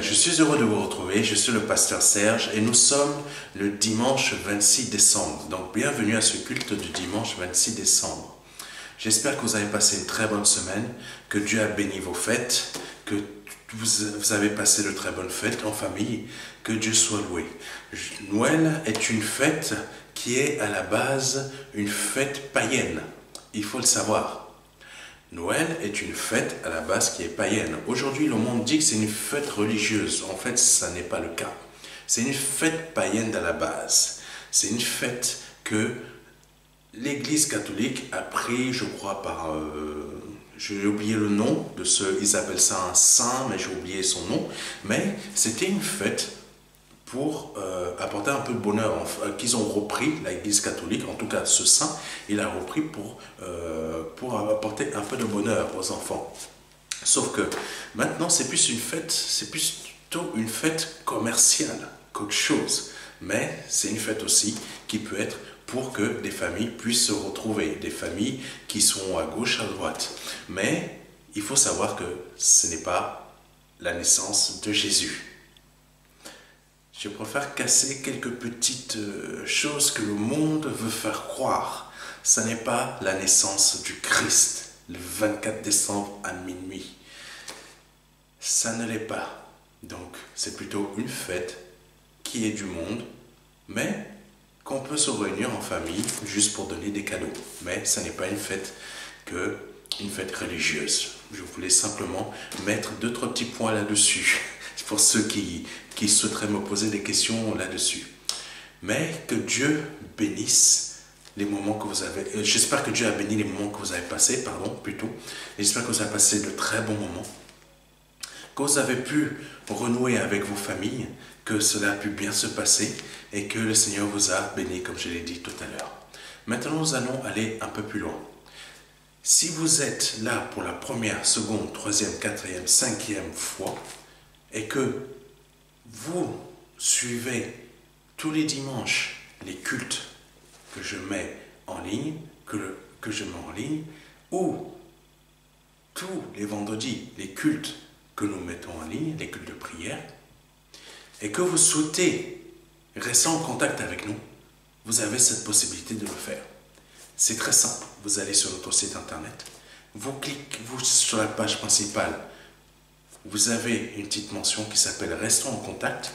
je suis heureux de vous retrouver, je suis le pasteur Serge et nous sommes le dimanche 26 décembre. Donc bienvenue à ce culte du dimanche 26 décembre. J'espère que vous avez passé une très bonne semaine, que Dieu a béni vos fêtes, que vous avez passé de très bonnes fêtes en famille, que Dieu soit loué. Noël est une fête qui est à la base une fête païenne, il faut le savoir. Noël est une fête à la base qui est païenne. Aujourd'hui, le monde dit que c'est une fête religieuse. En fait, ça n'est pas le cas. C'est une fête païenne à la base. C'est une fête que l'Église catholique a pris, je crois, par... j'ai oublié le nom de ce... Ils appellent ça un saint, mais j'ai oublié son nom. Mais c'était une fête pour apporter un peu de bonheur, qu'ils ont repris, l'Église catholique, en tout cas ce saint, il a repris pour apporter un peu de bonheur aux enfants. Sauf que maintenant c'est plus une fête, c'est plutôt une fête commerciale qu'autre chose. Mais c'est une fête aussi qui peut être pour que des familles puissent se retrouver, des familles qui sont à gauche, à droite. Mais il faut savoir que ce n'est pas la naissance de Jésus. Je préfère casser quelques petites choses que le monde veut faire croire. Ce n'est pas la naissance du Christ, le 24 décembre à minuit. Ça ne l'est pas. Donc, c'est plutôt une fête qui est du monde, mais qu'on peut se réunir en famille juste pour donner des cadeaux. Mais ce n'est pas une fête religieuse. Je voulais simplement mettre 2-3 petits points là-dessus. Pour ceux qui souhaiteraient me poser des questions là-dessus. Mais que Dieu bénisse les moments que vous avez... j'espère que Dieu a béni les moments que vous avez passés, plutôt. J'espère que vous avez passé de très bons moments. Que vous avez pu renouer avec vos familles, que cela a pu bien se passer et que le Seigneur vous a béni, comme je l'ai dit tout à l'heure. Maintenant, nous allons aller un peu plus loin. Si vous êtes là pour la première, seconde, troisième, quatrième, cinquième fois, et que vous suivez tous les dimanches les cultes que je mets en ligne, ou tous les vendredis les cultes que nous mettons en ligne, les cultes de prière, et que vous souhaitez rester en contact avec nous, vous avez cette possibilité de le faire. C'est très simple, vous allez sur notre site internet, vous cliquez sur la page principale, vous avez une petite mention qui s'appelle « Restons en contact ».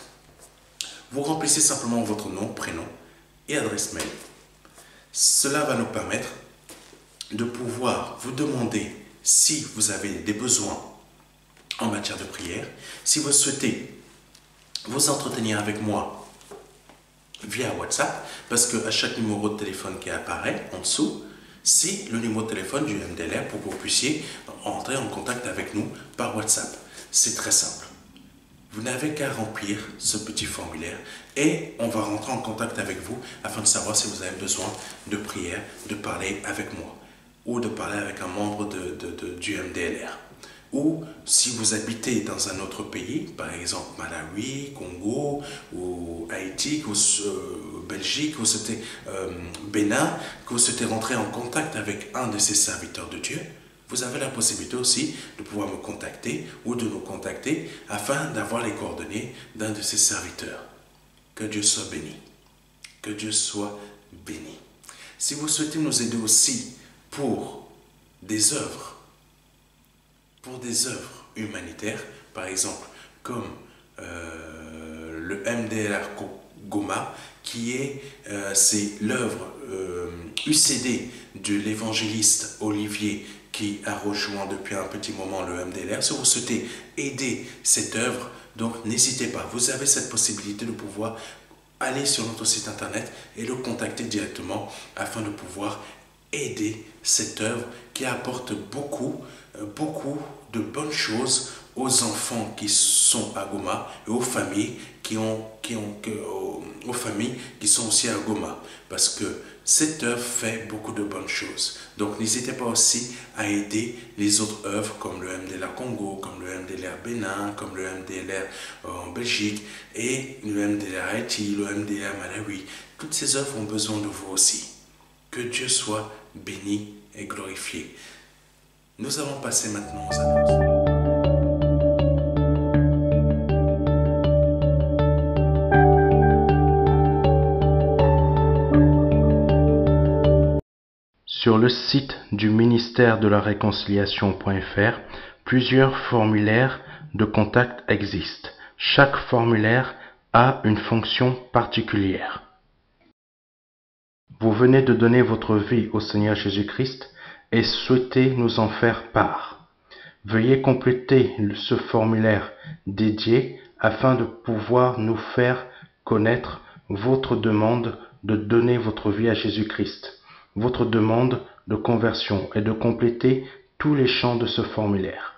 Vous remplissez simplement votre nom, prénom et adresse mail. Cela va nous permettre de pouvoir vous demander si vous avez des besoins en matière de prière, si vous souhaitez vous entretenir avec moi via WhatsApp, parce qu'à chaque numéro de téléphone qui apparaît en dessous, c'est le numéro de téléphone du MDLR pour que vous puissiez entrer en contact avec nous par WhatsApp. C'est très simple. Vous n'avez qu'à remplir ce petit formulaire et on va rentrer en contact avec vous afin de savoir si vous avez besoin de prière, de parler avec moi ou de parler avec un membre du MDLR. Ou si vous habitez dans un autre pays, par exemple Malawi, Congo, ou Haïti, ou Belgique, ou Bénin, que vous souhaitez rentrer en contact avec un de ces serviteurs de Dieu, vous avez la possibilité aussi de pouvoir me contacter ou de nous contacter afin d'avoir les coordonnées d'un de ces serviteurs. Que Dieu soit béni. Que Dieu soit béni. Si vous souhaitez nous aider aussi pour des œuvres humanitaires, par exemple, comme le MDLR Goma, qui est c'est l'œuvre UCD de l'évangéliste Olivier qui a rejoint depuis un petit moment le MDLR. Si vous souhaitez aider cette œuvre, donc n'hésitez pas, vous avez cette possibilité de pouvoir aller sur notre site internet et le contacter directement afin de pouvoir aider cette œuvre qui apporte beaucoup de bonnes choses aux enfants qui sont à Goma et aux familles aux familles qui sont aussi à Goma, parce que cette œuvre fait beaucoup de bonnes choses. Donc n'hésitez pas aussi à aider les autres œuvres comme le MDLR Congo, comme le MDLR Bénin, comme le MDLR en Belgique et le MDLR Haïti, le MDLR Malawi. Toutes ces œuvres ont besoin de vous aussi. Que Dieu soit béni et glorifié. Nous allons passer maintenant aux annonces. Sur le site du ministère de la Réconciliation.fr, plusieurs formulaires de contact existent. Chaque formulaire a une fonction particulière. Vous venez de donner votre vie au Seigneur Jésus-Christ et souhaitez nous en faire part. Veuillez compléter ce formulaire dédié afin de pouvoir nous faire connaître votre demande de donner votre vie à Jésus-Christ, votre demande de conversion et de compléter tous les champs de ce formulaire.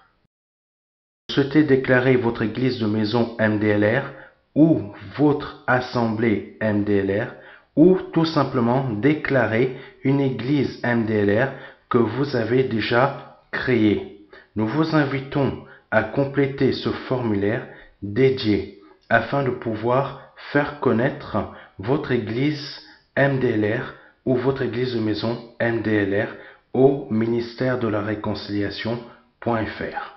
Vous souhaitez déclarer votre église de maison MDLR ou votre assemblée MDLR ou tout simplement déclarer une église MDLR que vous avez déjà créée. Nous vous invitons à compléter ce formulaire dédié afin de pouvoir faire connaître votre église MDLR ou votre église de maison MDLR au ministère de la Réconciliation.fr.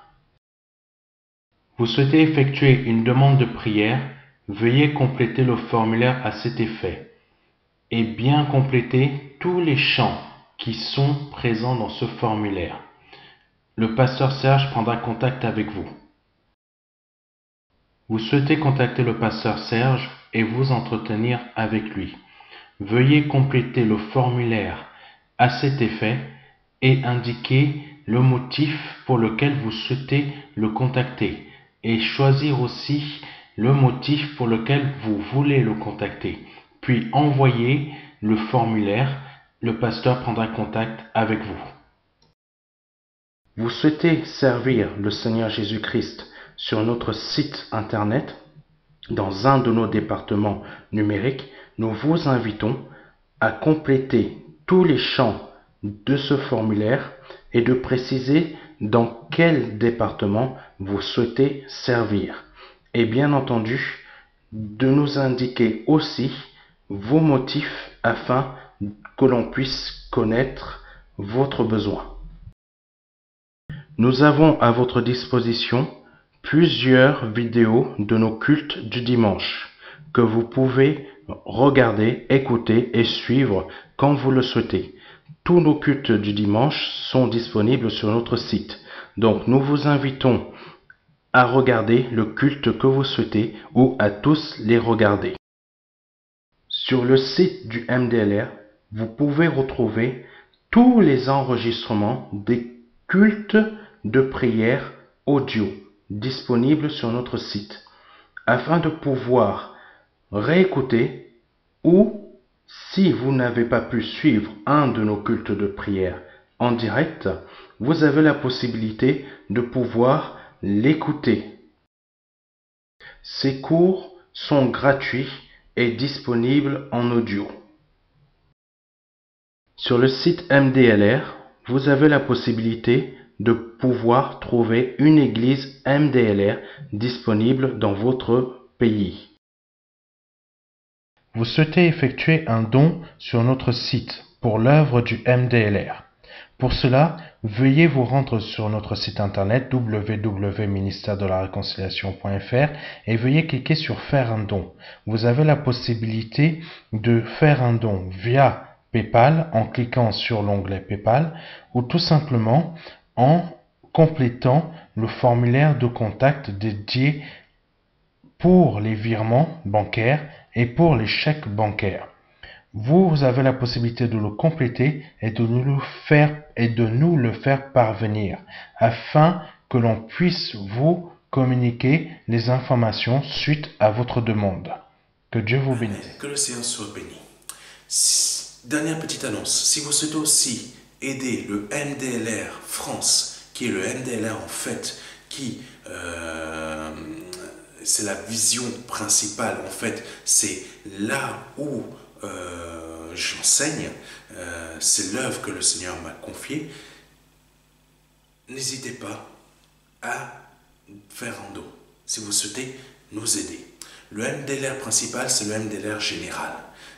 Vous souhaitez effectuer une demande de prière, veuillez compléter le formulaire à cet effet et bien compléter tous les champs qui sont présents dans ce formulaire. Le pasteur Serge prendra contact avec vous. Vous souhaitez contacter le pasteur Serge et vous entretenir avec lui. Veuillez compléter le formulaire à cet effet et indiquer le motif pour lequel vous souhaitez le contacter et choisir aussi le motif pour lequel vous voulez le contacter. Puis envoyez le formulaire, le pasteur prendra contact avec vous. Vous souhaitez servir le Seigneur Jésus-Christ sur notre site internet, dans un de nos départements numériques, nous vous invitons à compléter tous les champs de ce formulaire et de préciser dans quel département vous souhaitez servir. Et bien entendu, de nous indiquer aussi vos motifs afin que l'on puisse connaître votre besoin. Nous avons à votre disposition plusieurs vidéos de nos cultes du dimanche que vous pouvez regarder, écouter et suivre quand vous le souhaitez. Tous nos cultes du dimanche sont disponibles sur notre site. Donc nous vous invitons à regarder le culte que vous souhaitez ou à tous les regarder. Sur le site du MDLR, vous pouvez retrouver tous les enregistrements des cultes de prière audio disponibles sur notre site afin de pouvoir réécouter ou, si vous n'avez pas pu suivre un de nos cultes de prière en direct, vous avez la possibilité de pouvoir l'écouter. Ces cours sont gratuits et disponibles en audio. Sur le site MDLR, vous avez la possibilité de pouvoir trouver une église MDLR disponible dans votre pays. Vous souhaitez effectuer un don sur notre site pour l'œuvre du MDLR. Pour cela, veuillez vous rendre sur notre site internet www.ministère-de-la-réconciliation.fr et veuillez cliquer sur faire un don. Vous avez la possibilité de faire un don via PayPal en cliquant sur l'onglet PayPal ou tout simplement en complétant le formulaire de contact dédié pour les virements bancaires et pour les chèques bancaires. Vous avez la possibilité de le compléter et de nous le faire parvenir afin que l'on puisse vous communiquer les informations suite à votre demande. Que Dieu vous bénisse. Que le Seigneur soit béni. Dernière petite annonce. Si vous souhaitez aussi aider le MDLR France, qui est le MDLR en fait, qui c'est la vision principale en fait, c'est là où j'enseigne, c'est l'œuvre que le Seigneur m'a confiée. N'hésitez pas à faire un don si vous souhaitez nous aider. Le MDLR principal, c'est le MDLR général.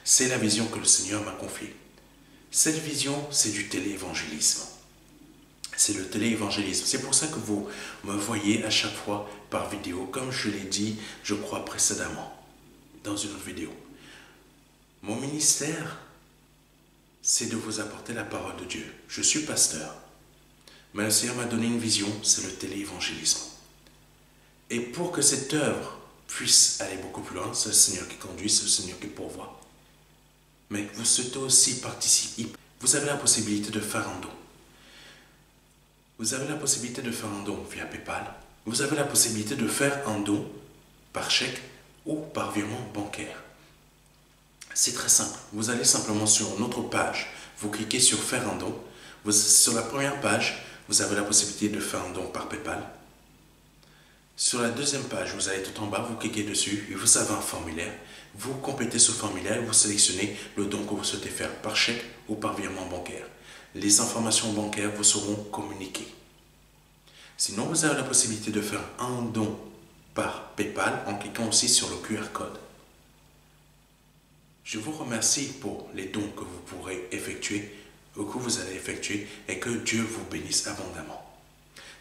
C'est la vision que le Seigneur m'a confiée. Cette vision, c'est du téléévangélisme. C'est le téléévangélisme. C'est pour ça que vous me voyez à chaque fois par vidéo, comme je l'ai dit, je crois, précédemment, dans une autre vidéo. Mon ministère, c'est de vous apporter la parole de Dieu. Je suis pasteur, mais le Seigneur m'a donné une vision, c'est le téléévangélisme. Et pour que cette œuvre puisse aller beaucoup plus loin, c'est le Seigneur qui conduit, c'est le Seigneur qui pourvoit. Mais vous souhaitez aussi participer. Vous avez la possibilité de faire un don. Vous avez la possibilité de faire un don via PayPal. Vous avez la possibilité de faire un don par chèque ou par virement bancaire. C'est très simple. Vous allez simplement sur notre page, vous cliquez sur faire un don. Sur la première page, vous avez la possibilité de faire un don par PayPal. Sur la deuxième page, vous allez tout en bas, vous cliquez dessus et vous avez un formulaire. Vous complétez ce formulaire et vous sélectionnez le don que vous souhaitez faire par chèque ou par virement bancaire. Les informations bancaires vous seront communiquées. Sinon, vous avez la possibilité de faire un don par PayPal en cliquant aussi sur le QR code. Je vous remercie pour les dons que vous pourrez effectuer ou que vous allez effectuer et que Dieu vous bénisse abondamment.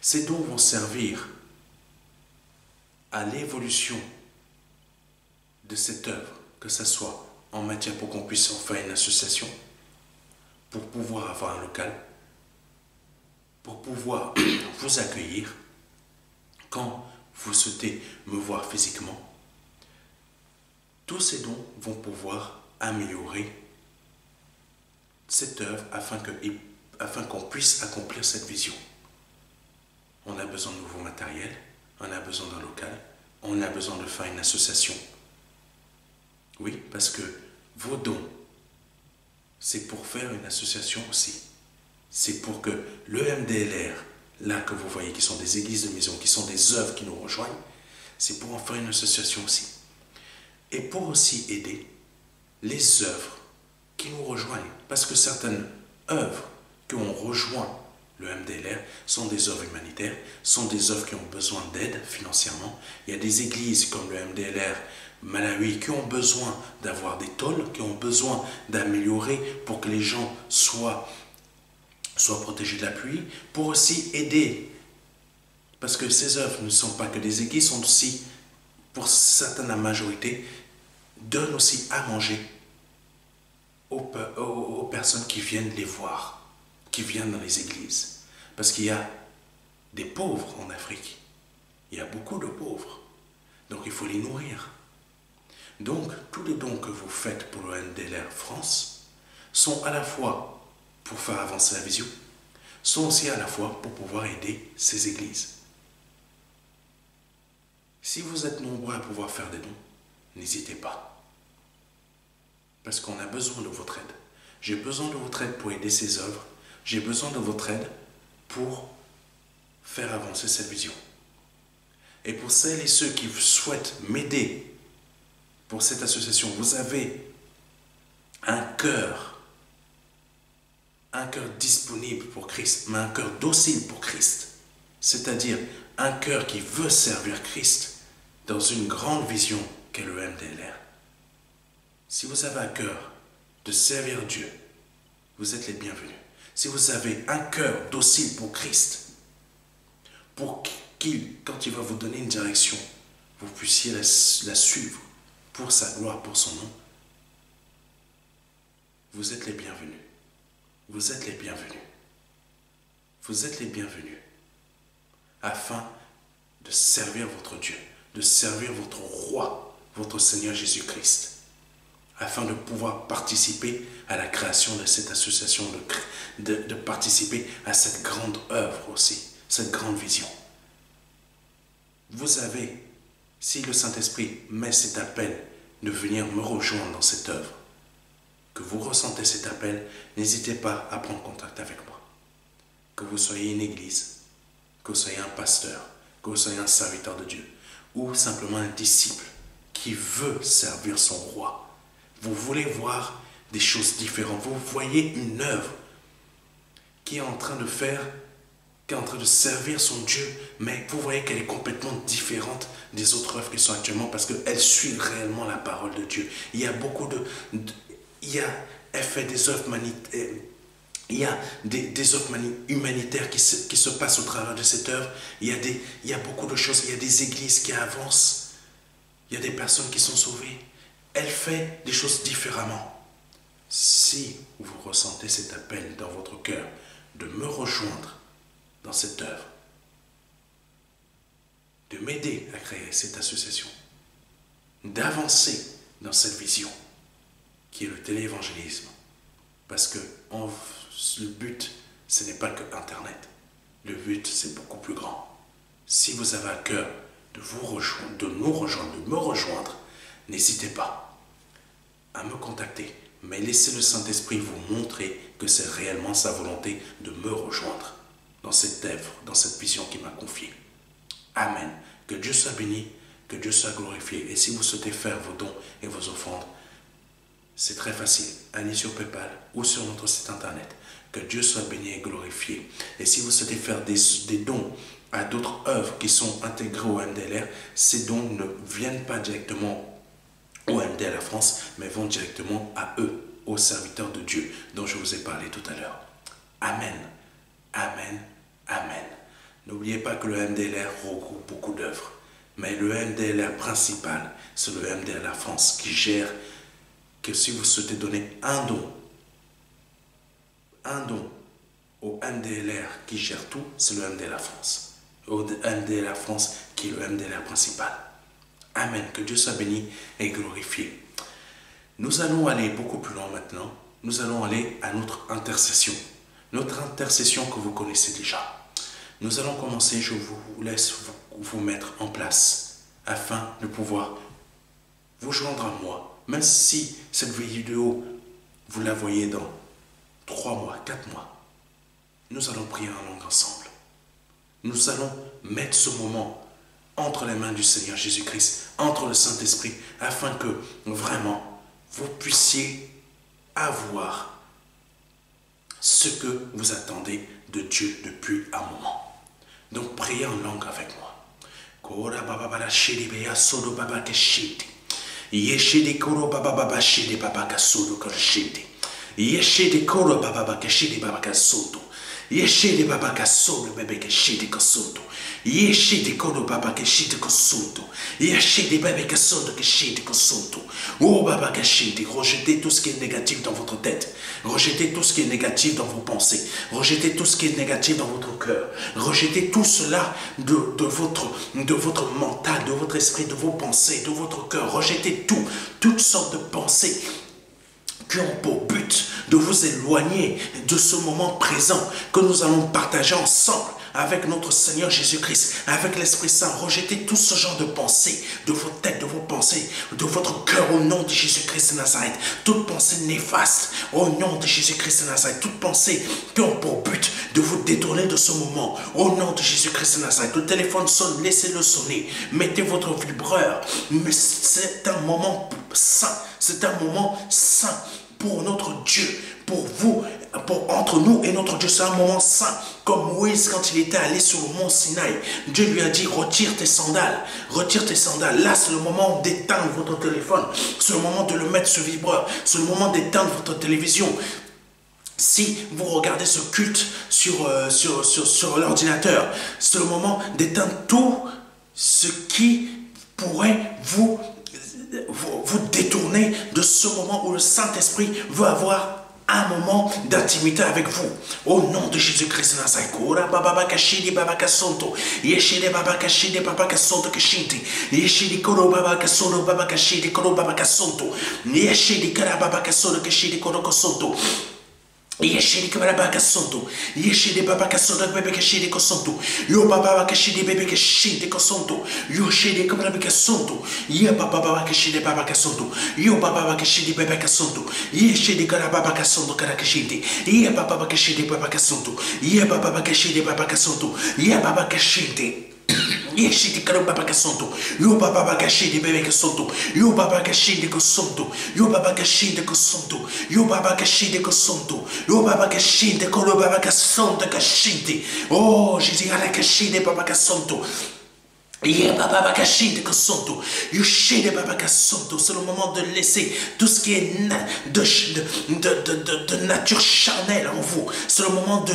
Ces dons vont servir à l'évolution de cette œuvre, que ce soit en matière pour qu'on puisse en faire une association, pour pouvoir avoir un local, pour pouvoir vous accueillir quand vous souhaitez me voir physiquement. Tous ces dons vont pouvoir améliorer cette œuvre afin qu'on puisse accomplir cette vision. On a besoin de nouveaux matériels, on a besoin d'un local, on a besoin de faire une association. Oui, parce que vos dons, c'est pour faire une association aussi. C'est pour que le MDLR, là que vous voyez, qui sont des églises de maison, qui sont des œuvres qui nous rejoignent, c'est pour en faire une association aussi. Et pour aussi aider les œuvres qui nous rejoignent. Parce que certaines œuvres qui ont rejoint le MDLR sont des œuvres humanitaires, sont des œuvres qui ont besoin d'aide financièrement. Il y a des églises comme le MDLR Malawi qui ont besoin d'avoir des tôles, qui ont besoin d'améliorer pour que les gens soient protégés de la pluie, pour aussi aider. Parce que ces œuvres ne sont pas que des églises, sont aussi, pour certaines, la majorité, donnent aussi à manger aux personnes qui viennent les voir, qui viennent dans les églises. Parce qu'il y a des pauvres en Afrique. Il y a beaucoup de pauvres. Donc il faut les nourrir. Donc tous les dons que vous faites pour le MDLR France sont à la fois pour faire avancer la vision, sont aussi à la fois pour pouvoir aider ces églises. Si vous êtes nombreux à pouvoir faire des dons, n'hésitez pas. Parce qu'on a besoin de votre aide. J'ai besoin de votre aide pour aider ces œuvres. J'ai besoin de votre aide pour faire avancer cette vision. Et pour celles et ceux qui souhaitent m'aider pour cette association, vous avez un cœur disponible pour Christ, mais un cœur docile pour Christ. C'est-à-dire un cœur qui veut servir Christ dans une grande vision qu'est le MDLR. Si vous avez un cœur de servir Dieu, vous êtes les bienvenus. Si vous avez un cœur docile pour Christ, pour qu'il, quand il va vous donner une direction, vous puissiez la suivre pour sa gloire, pour son nom, vous êtes les bienvenus. Vous êtes les bienvenus. Vous êtes les bienvenus afin de servir votre Dieu, de servir votre roi, votre Seigneur Jésus-Christ, afin de pouvoir participer à la création de cette association, de participer à cette grande œuvre aussi, cette grande vision. Vous avez, si le Saint-Esprit met cet appel de venir me rejoindre dans cette œuvre, que vous ressentez cet appel, n'hésitez pas à prendre contact avec moi. Que vous soyez une église, que vous soyez un pasteur, que vous soyez un serviteur de Dieu, ou simplement un disciple qui veut servir son roi. Vous voulez voir des choses différentes. Vous voyez une œuvre qui est en train de faire, qui est en train de servir son Dieu, mais vous voyez qu'elle est complètement différente des autres œuvres qui sont actuellement parce qu'elle suit réellement la parole de Dieu. Il y a beaucoup elle fait des œuvres il y a des œuvres humanitaires qui se passent au travers de cette œuvre. Il y a beaucoup de choses. Il y a des églises qui avancent. Il y a des personnes qui sont sauvées. Elle fait des choses différemment. si vous ressentez cet appel dans votre cœur de me rejoindre dans cette œuvre, de m'aider à créer cette association, d'avancer dans cette vision qui est le téléévangélisme. Parce que le but, ce n'est pas que Internet. Le but, c'est beaucoup plus grand. Si vous avez à cœur de vous rejoindre, de nous rejoindre, de me rejoindre, n'hésitez pas à me contacter. Mais laissez le Saint-Esprit vous montrer que c'est réellement sa volonté de me rejoindre dans cette œuvre, dans cette vision qu'il m'a confiée. Amen. Que Dieu soit béni, que Dieu soit glorifié. Et si vous souhaitez faire vos dons et vos offrandes, c'est très facile. Allez sur PayPal ou sur notre site internet. Que Dieu soit béni et glorifié. Et si vous souhaitez faire des dons à d'autres œuvres qui sont intégrées au MDLR, ces dons ne viennent pas directement au MDLR France, mais vont directement à eux, aux serviteurs de Dieu dont je vous ai parlé tout à l'heure. Amen. Amen. Amen. N'oubliez pas que le MDLR regroupe beaucoup d'œuvres, mais le MDLR principal, c'est le MDLR France qui gère, que si vous souhaitez donner un don au MDLR qui gère tout, c'est le MDLR France. Au MDLR France qui est le MDLR principal. Amen. Que Dieu soit béni et glorifié. Nous allons aller beaucoup plus loin maintenant. Nous allons aller à notre intercession. Notre intercession que vous connaissez déjà. Nous allons commencer, je vous laisse vous mettre en place afin de pouvoir vous joindre à moi. Même si cette vidéo, vous la voyez dans 3 mois, 4 mois, nous allons prier en langue ensemble. Nous allons mettre ce moment entre les mains du Seigneur Jésus-Christ, entre le Saint-Esprit, afin que vraiment vous puissiez avoir ce que vous attendez de Dieu depuis un moment. Donc priez en langue avec moi. Yeshede baba kasolo bebe keshide kosunto. Yeshede kono baba keshide kosunto. Yeshede bebe kasolo keshide kosunto. Oh baba keshide, rejetez tout ce qui est négatif dans votre tête. Rejetez tout ce qui est négatif dans vos pensées. Rejetez tout ce qui est négatif dans votre cœur. Rejetez tout cela de votre mental, de votre esprit, de vos pensées, de votre cœur. Rejetez tout, toutes sortes de pensées qui ont pour but de vous éloigner de ce moment présent que nous allons partager ensemble avec notre Seigneur Jésus-Christ, avec l'Esprit Saint. Rejetez tout ce genre de pensées de vos têtes, de vos pensées, de votre cœur au nom de Jésus-Christ de Nazareth. Toute pensée néfaste au nom de Jésus-Christ de Nazareth. Toute pensée qui ont pour but de vous détourner de ce moment au nom de Jésus-Christ de Nazareth. Le téléphone sonne, laissez-le sonner. Mettez votre vibreur. Mais c'est un moment saint. C'est un moment saint pour notre Dieu, pour vous, entre nous et notre Dieu. C'est un moment saint. Comme Moïse, quand il était allé sur le mont Sinaï, Dieu lui a dit, retire tes sandales, retire tes sandales. Là, c'est le moment d'éteindre votre téléphone. C'est le moment de le mettre sur vibreur. C'est le moment d'éteindre votre télévision. Si vous regardez ce culte sur l'ordinateur, c'est le moment d'éteindre tout ce qui pourrait vous détourner de ce moment où le Saint-Esprit veut avoir un moment d'intimité avec vous. Au nom de Jésus-Christ de Nazareth. Yeshede kababa kasonto, yeshede baba kasonto bebe keshede kosonto, yo baba keshede bebe keshede kosonto, yo shede kababa kasonto, ye baba keshede baba kasonto, yo baba keshede bebe kasonto, yeshede kababa kasonto kara keshede, ye baba keshede baba kasonto, ye baba keshede baba kasonto, ye baba keshede. Yeshide karo baba kasonto, yo baba keshede bebe kasonto, yo baba keshede kosonto, yo baba keshede kosonto, yo baba keshede kosonto, yo baba keshede koro baba kasonto keshede. Oh, Jésus ala keshede baba kasonto. C'est le moment de laisser tout ce qui est de nature charnelle en vous. C'est le moment de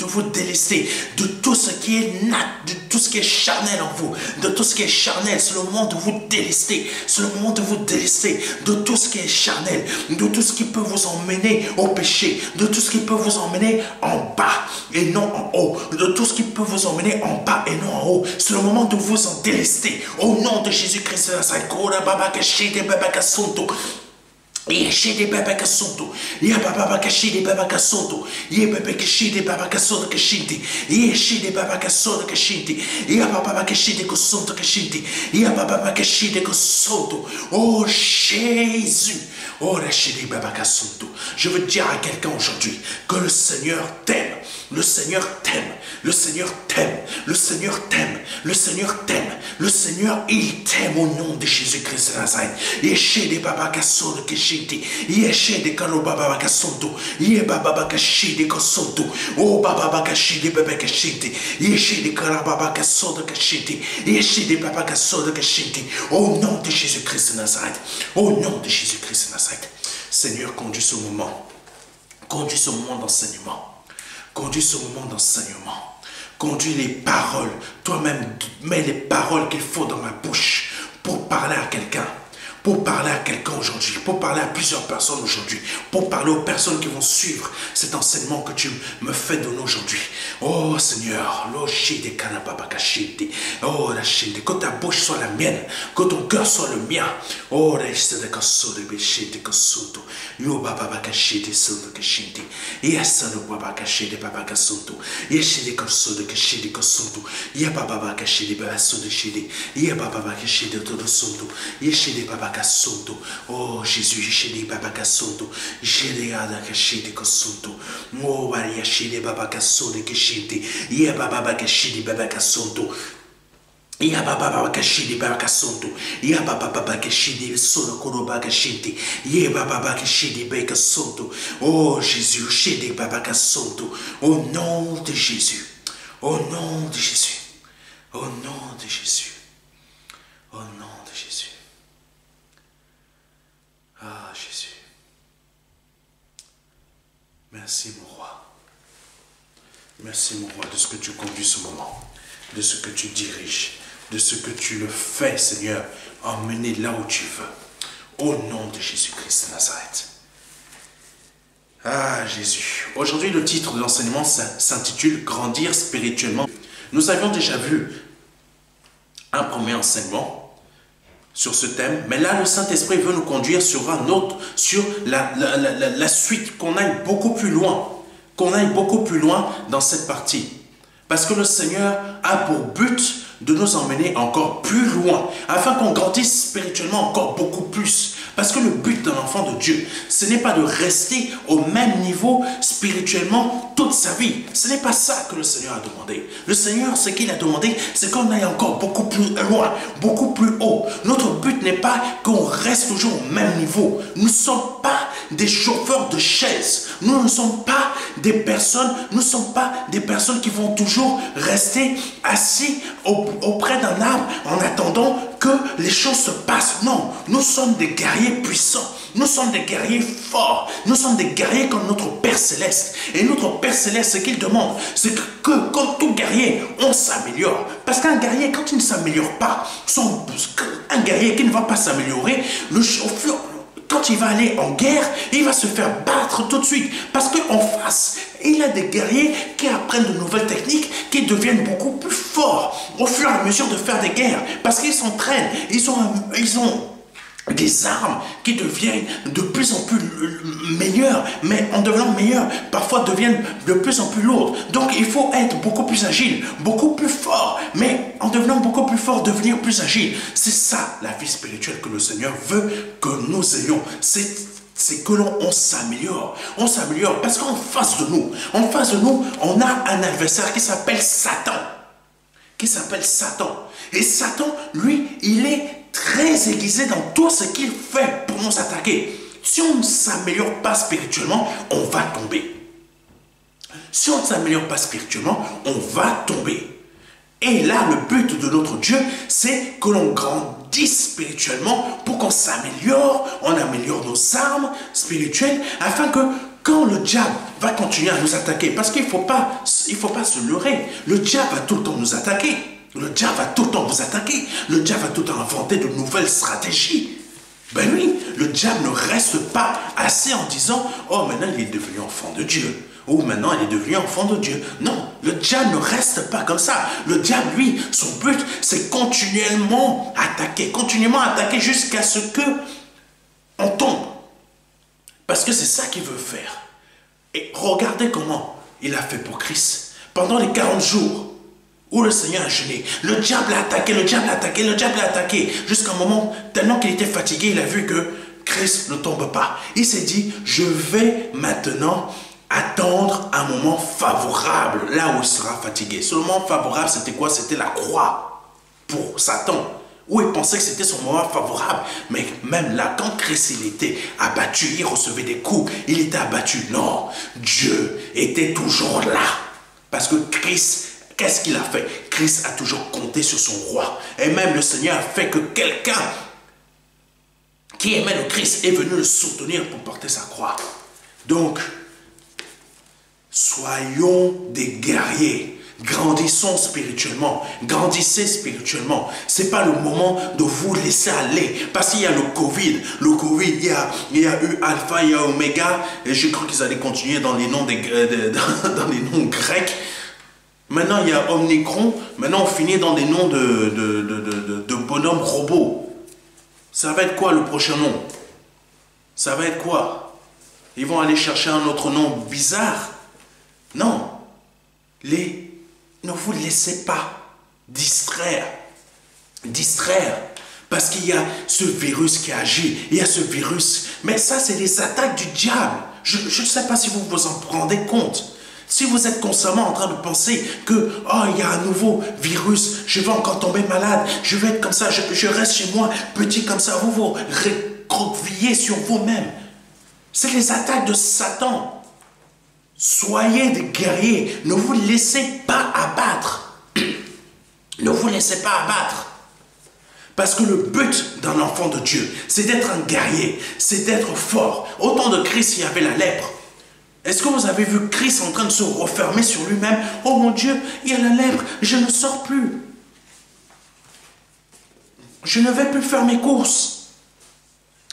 vous délaisser de tout ce qui est de tout ce qui est charnel en vous. De tout ce qui est charnel, c'est le moment de vous délester. C'est le moment de vous délester de tout ce qui est charnel, de tout ce qui peut vous emmener au péché, de tout ce qui peut vous emmener en bas et non en haut, de tout ce qui peut vous emmener en bas et non en haut. C'est le moment de vous en délester. Au nom de Jésus-Christ, Yeshede baba kasonto, ya baba kashide baba kasonto, ye baba kashide baba kasonto kashindi, yeshede baba kasonto kashindi, ya baba kashide kasonto kashindi, ya baba kashide kasonto. Oh Jésus, oh rachide baba kasonto. Je veux dire à quelqu'un aujourd'hui que le Seigneur t'aime, le Seigneur t'aime, le Seigneur t'aime, le Seigneur t'aime, le Seigneur t'aime, le Seigneur il t'aime au nom de Jésus-Christ de Nazareth. Yeshede baba kasonto kashindi. Yeshede kalo baba kasonto, ye baba kashide kasonto, oh baba kashide baba kashide, yeshede kala baba kasonto kashide, yeshede baba kasonto kashide. Au nom de Jésus-Christ de Nazareth, au nom de Jésus-Christ de Nazareth. Seigneur, conduis ce moment d'enseignement, conduis ce moment d'enseignement, conduis les paroles, toi-même mets les paroles qu'il faut dans ma bouche pour parler à quelqu'un. Pour parler à quelqu'un aujourd'hui, pour parler à plusieurs personnes aujourd'hui, pour parler aux personnes qui vont suivre cet enseignement que tu me fais donner aujourd'hui. Oh Seigneur, oh que ta bouche soit la mienne, que ton cœur soit le mien. Oh oh Jésus, Jésus Baba Kasonto, Jésus Adakashide Kasonto, oh Maria Shide Baba Kasonto Kashide, Ye Baba Kashide Baba Kasonto. Ya baba kashidi baba kasonto, ya baba kashidi solo koroba kashidi, ye baba kashidi baba kasonto. Oh Jésus, shidi baba kasonto. Au nom de Jésus, au nom de Jésus, au nom de Jésus, au nom de Jésus. Ah, Jésus. Merci, mon roi. Merci, mon roi, de ce que tu conduis ce moment, de ce que tu diriges, de ce que tu le fais, Seigneur, emmener là où tu veux. Au nom de Jésus-Christ de Nazareth. Ah, Jésus. Aujourd'hui, le titre de l'enseignement s'intitule « Grandir spirituellement ». Nous avions déjà vu un premier enseignement sur ce thème, mais là le Saint-Esprit veut nous conduire sur un autre, sur la suite, qu'on aille beaucoup plus loin, dans cette partie. Parce que le Seigneur a pour but de nous emmener encore plus loin, afin qu'on grandisse spirituellement encore beaucoup plus. Parce que le but d'un enfant de Dieu, ce n'est pas de rester au même niveau spirituellement toute sa vie. Ce n'est pas ça que le Seigneur a demandé. Le Seigneur, ce qu'il a demandé, c'est qu'on aille encore beaucoup plus loin, beaucoup plus haut. Notre but n'est pas qu'on reste toujours au même niveau. Nous ne sommes pas des chauffeurs de chaises. Nous ne sommes pas des personnes, qui vont toujours rester assis auprès d'un arbre en attendant que les choses se passent. Non, nous sommes des guerriers puissants. Nous sommes des guerriers forts. Nous sommes des guerriers comme notre Père Céleste. Et notre Père Céleste, ce qu'il demande, c'est que comme tout guerrier, on s'améliore. Parce qu'un guerrier, quand il ne s'améliore pas, un guerrier qui ne va pas s'améliorer, quand il va aller en guerre, il va se faire battre tout de suite. Parce qu'en face, il y a des guerriers qui apprennent de nouvelles techniques, qui deviennent beaucoup plus forts au fur et à mesure de faire des guerres. Parce qu'ils s'entraînent, ils ont des armes qui deviennent de plus en plus meilleures, mais en devenant meilleures, parfois deviennent de plus en plus lourdes. Donc il faut être beaucoup plus agile, beaucoup plus fort, mais en devenant beaucoup plus fort, devenir plus agile. C'est ça la vie spirituelle que le Seigneur veut que nous ayons. C'est que l'on s'améliore. On s'améliore parce qu'en face de nous, on a un adversaire qui s'appelle Satan. Et Satan, lui, il est très aiguisé dans tout ce qu'il fait pour nous attaquer. Si on ne s'améliore pas spirituellement, on va tomber. Si on ne s'améliore pas spirituellement, on va tomber. Et là, le but de notre Dieu, c'est que l'on grandisse spirituellement pour qu'on s'améliore, on améliore nos armes spirituelles, afin que quand le diable va continuer à nous attaquer, parce qu'il ne faut pas se leurrer, le diable va tout le temps nous attaquer, le diable va tout le temps vous attaquer, le diable va tout le temps inventer de nouvelles stratégies. Ben oui, le diable ne reste pas assez en disant « Oh, maintenant il est devenu enfant de Dieu ». Ou maintenant il est devenu enfant de Dieu. Non, le diable ne reste pas comme ça. Le diable, lui, son but, c'est continuellement attaquer jusqu'à ce que on tombe. Parce que c'est ça qu'il veut faire. Et regardez comment il a fait pour Christ. Pendant les 40 jours où le Seigneur a jeûné, le diable l'a attaqué, jusqu'à un moment, tellement qu'il était fatigué, il a vu que Christ ne tombe pas. Il s'est dit, je vais maintenant attendre un moment favorable, là où il sera fatigué. Ce moment favorable, c'était quoi? C'était la croix pour Satan, où il pensait que c'était son moment favorable. Mais même là, quand Christ il était abattu, il recevait des coups, il était abattu. Non, Dieu était toujours là. Parce que Christ, qu'est-ce qu'il a fait? Christ a toujours compté sur son roi. Et même le Seigneur a fait que quelqu'un qui aimait le Christ est venu le soutenir pour porter sa croix. Donc, soyons des guerriers. Grandissons spirituellement. Grandissez spirituellement. Ce n'est pas le moment de vous laisser aller. Parce qu'il y a le Covid. Le Covid, il y a eu Alpha, il y a Oméga. Et je crois qu'ils allaient continuer dans les noms, dans les noms grecs. Maintenant, il y a Omicron. Maintenant, on finit dans des noms de bonhommes robots. Ça va être quoi le prochain nom? Ça va être quoi? Ils vont aller chercher un autre nom bizarre? Non. Ne vous laissez pas distraire. Parce qu'il y a ce virus qui agit. Il y a ce virus. Mais ça, c'est les attaques du diable. Je ne sais pas si vous vous en rendez compte. Si vous êtes constamment en train de penser que, oh, il y a un nouveau virus, je vais encore tomber malade, je vais être comme ça, je reste chez moi, petit comme ça, vous vous recroquevillez sur vous-même. C'est les attaques de Satan. Soyez des guerriers, ne vous laissez pas abattre. Ne vous laissez pas abattre. Parce que le but d'un enfant de Dieu, c'est d'être un guerrier, c'est d'être fort. Au temps de Christ, il y avait la lèpre. Est-ce que vous avez vu Christ en train de se refermer sur lui-même? Oh mon Dieu, il y a la lèpre, je ne sors plus. Je ne vais plus faire mes courses.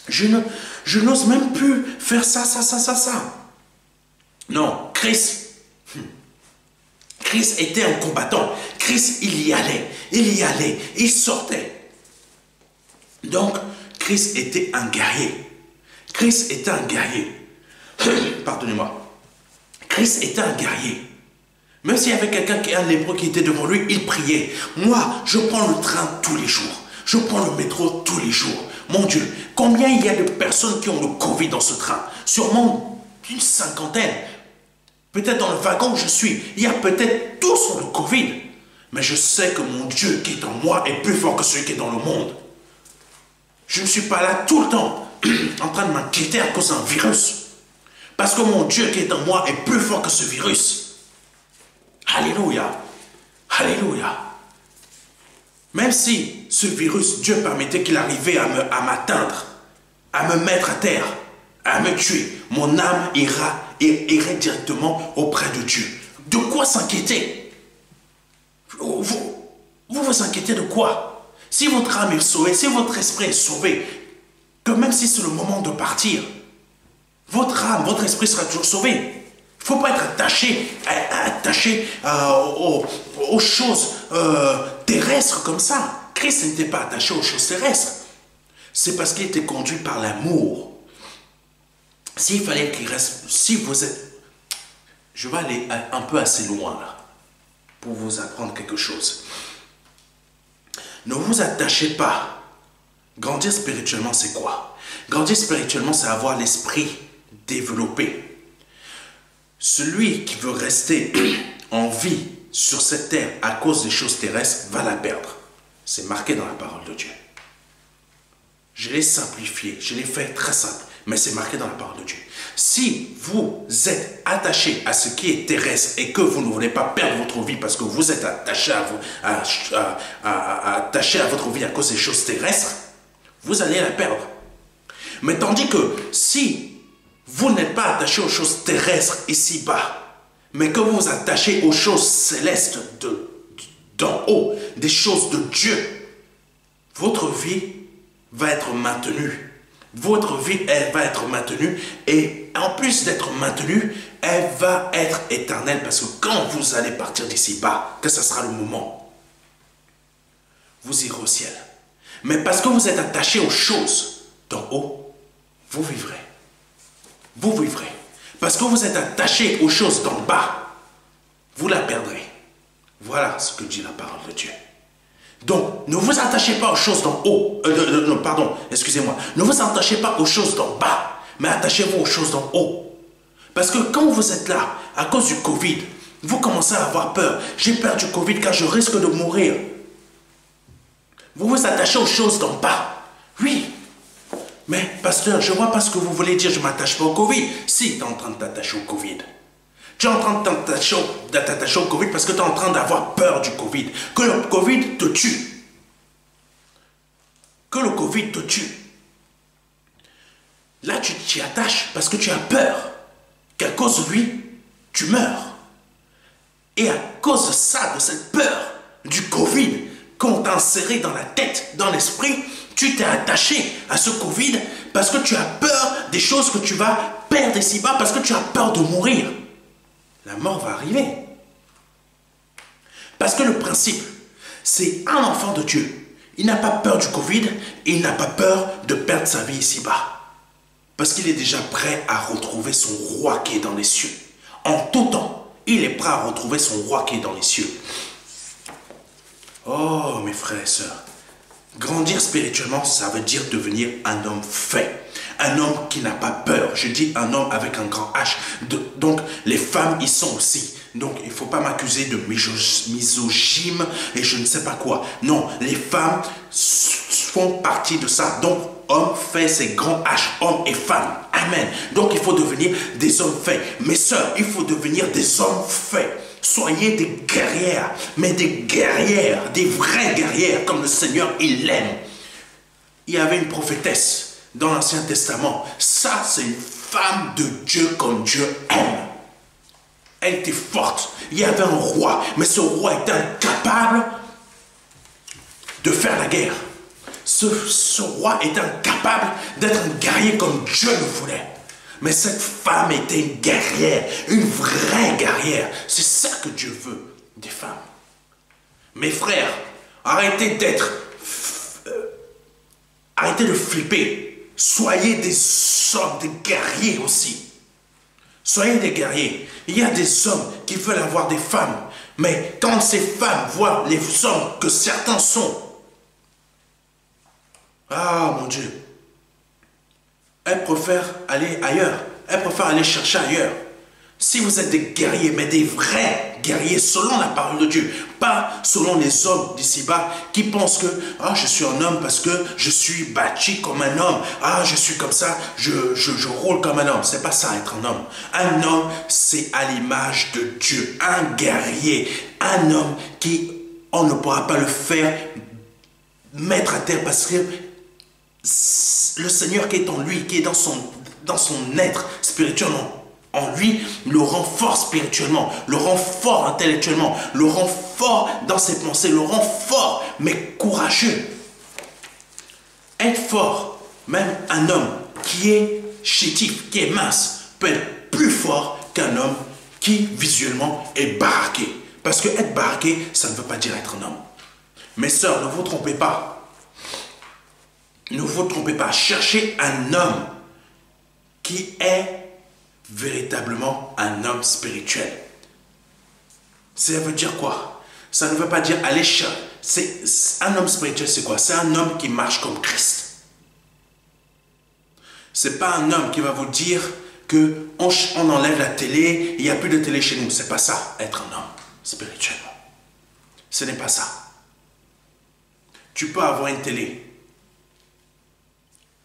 Je n'ose même plus faire ça. Non, Christ était un combattant. Christ, il y allait, il sortait. Donc, Christ était un guerrier. Pardonnez-moi. Christ était un guerrier. Même s'il y avait quelqu'un qui est un lépreux qui était devant lui, il priait. Moi, je prends le train tous les jours. Je prends le métro tous les jours. Mon Dieu, combien il y a de personnes qui ont le Covid dans ce train? Sûrement une cinquantaine. Peut-être dans le wagon où je suis, il y a peut-être tous ont le Covid. Mais je sais que mon Dieu qui est en moi est plus fort que celui qui est dans le monde. Je ne suis pas là tout le temps en train de m'inquiéter à cause d'un virus. Parce que mon Dieu qui est en moi est plus fort que ce virus. Alléluia. Alléluia. Même si ce virus, Dieu permettait qu'il arrivait à m'atteindre, à me mettre à terre, à me tuer, mon âme irait directement auprès de Dieu. De quoi s'inquiéter? Vous vous inquiétez de quoi? Si votre âme est sauvée, si votre esprit est sauvé, que même si c'est le moment de partir, votre âme, votre esprit sera toujours sauvé. Il ne faut pas être attaché aux choses terrestres comme ça. Christ n'était pas attaché aux choses terrestres. C'est parce qu'il était conduit par l'amour. S'il fallait qu'il reste... Si vous êtes... Je vais aller un peu assez loin là, pour vous apprendre quelque chose. Ne vous attachez pas. Grandir spirituellement, c'est quoi? Grandir spirituellement, c'est avoir l'esprit développé. Celui qui veut rester en vie sur cette terre à cause des choses terrestres va la perdre. C'est marqué dans la parole de Dieu. Je l'ai simplifié, je l'ai fait très simple, mais c'est marqué dans la parole de Dieu. Si vous êtes attaché à ce qui est terrestre et que vous ne voulez pas perdre votre vie parce que vous êtes attaché attaché à votre vie à cause des choses terrestres, vous allez la perdre. Mais tandis que si vous n'êtes pas attaché aux choses terrestres ici-bas, mais que vous vous attachez aux choses célestes d'en haut, des choses de Dieu, votre vie va être maintenue. Votre vie, elle va être maintenue et en plus d'être maintenue, elle va être éternelle parce que quand vous allez partir d'ici-bas, que ce sera le moment, vous irez au ciel. Mais parce que vous êtes attaché aux choses d'en haut, vous vivrez. Vous vivrez. Parce que vous êtes attaché aux choses d'en bas, vous la perdrez. Voilà ce que dit la parole de Dieu. Donc, ne vous attachez pas aux choses d'en haut. Pardon, excusez-moi. Ne vous attachez pas aux choses d'en bas, mais attachez-vous aux choses d'en haut. Parce que quand vous êtes là, à cause du Covid, vous commencez à avoir peur. J'ai peur du Covid car je risque de mourir. Vous vous attachez aux choses d'en bas. Oui. Mais, pasteur, je ne vois pas ce que vous voulez dire, je ne m'attache pas au Covid. Si, tu es en train de t'attacher au Covid. Tu es en train de t'attacher au Covid parce que tu es en train d'avoir peur du Covid. Que le Covid te tue. Que le Covid te tue. Là, tu t'y attaches parce que tu as peur qu'à cause de lui, tu meurs. Et à cause de ça, de cette peur du Covid qu'on t'a inséré dans la tête, dans l'esprit, tu t'es attaché à ce Covid parce que tu as peur des choses que tu vas perdre ici-bas, parce que tu as peur de mourir. La mort va arriver. Parce que le principe, c'est un enfant de Dieu. Il n'a pas peur du Covid et il n'a pas peur de perdre sa vie ici-bas. Parce qu'il est déjà prêt à retrouver son roi qui est dans les cieux. En tout temps, il est prêt à retrouver son roi qui est dans les cieux. Oh, mes frères et sœurs, grandir spirituellement, ça veut dire devenir un homme fait. Un homme qui n'a pas peur. Je dis un homme avec un grand H. Donc, les femmes y sont aussi. Donc, il ne faut pas m'accuser de misogyne et je ne sais pas quoi. Non, les femmes font partie de ça. Donc, homme fait ses grands H, homme et femme. Amen. Donc, il faut devenir des hommes faits. Mes sœurs, il faut devenir des hommes faits. Soyez des guerrières, mais des guerrières, des vraies guerrières, comme le Seigneur, il l'aime. Il y avait une prophétesse dans l'Ancien Testament. Ça, c'est une femme de Dieu comme Dieu aime. Elle était forte. Il y avait un roi, mais ce roi était incapable de faire la guerre. Ce roi était incapable d'être un guerrier comme Dieu le voulait. Mais cette femme était une guerrière, une vraie guerrière. C'est ça que Dieu veut des femmes. Mes frères, arrêtez arrêtez de flipper. Soyez des hommes, des guerriers aussi. Soyez des guerriers. Il y a des hommes qui veulent avoir des femmes. Mais quand ces femmes voient les hommes que certains sont, ah mon Dieu, elles préfèrent aller ailleurs. Elles préfèrent aller chercher ailleurs. Si vous êtes des guerriers, mais des vrais guerriers selon la parole de Dieu, pas selon les hommes d'ici-bas qui pensent que ah, je suis un homme parce que je suis bâti comme un homme. Ah, je suis comme ça, je roule comme un homme. C'est pas ça être un homme. Un homme, c'est à l'image de Dieu. Un guerrier, un homme qui, on ne pourra pas le faire mettre à terre parce que le Seigneur qui est en lui, qui est dans son être spirituellement, en lui, le rend fort spirituellement, le rend fort intellectuellement, le rend fort dans ses pensées, le rend fort, mais courageux. Être fort, même un homme qui est chétif, qui est mince, peut être plus fort qu'un homme qui visuellement est baraqué. Parce que être baraqué, ça ne veut pas dire être un homme. Mes sœurs, ne vous trompez pas. Ne vous trompez pas. Cherchez un homme qui est véritablement un homme spirituel. Ça veut dire quoi? Ça ne veut pas dire aller chercher. Un homme spirituel, c'est quoi? C'est un homme qui marche comme Christ. C'est pas un homme qui va vous dire que on enlève la télé, il n'y a plus de télé chez nous. C'est pas ça, être un homme spirituellement. Ce n'est pas ça. Tu peux avoir une télé,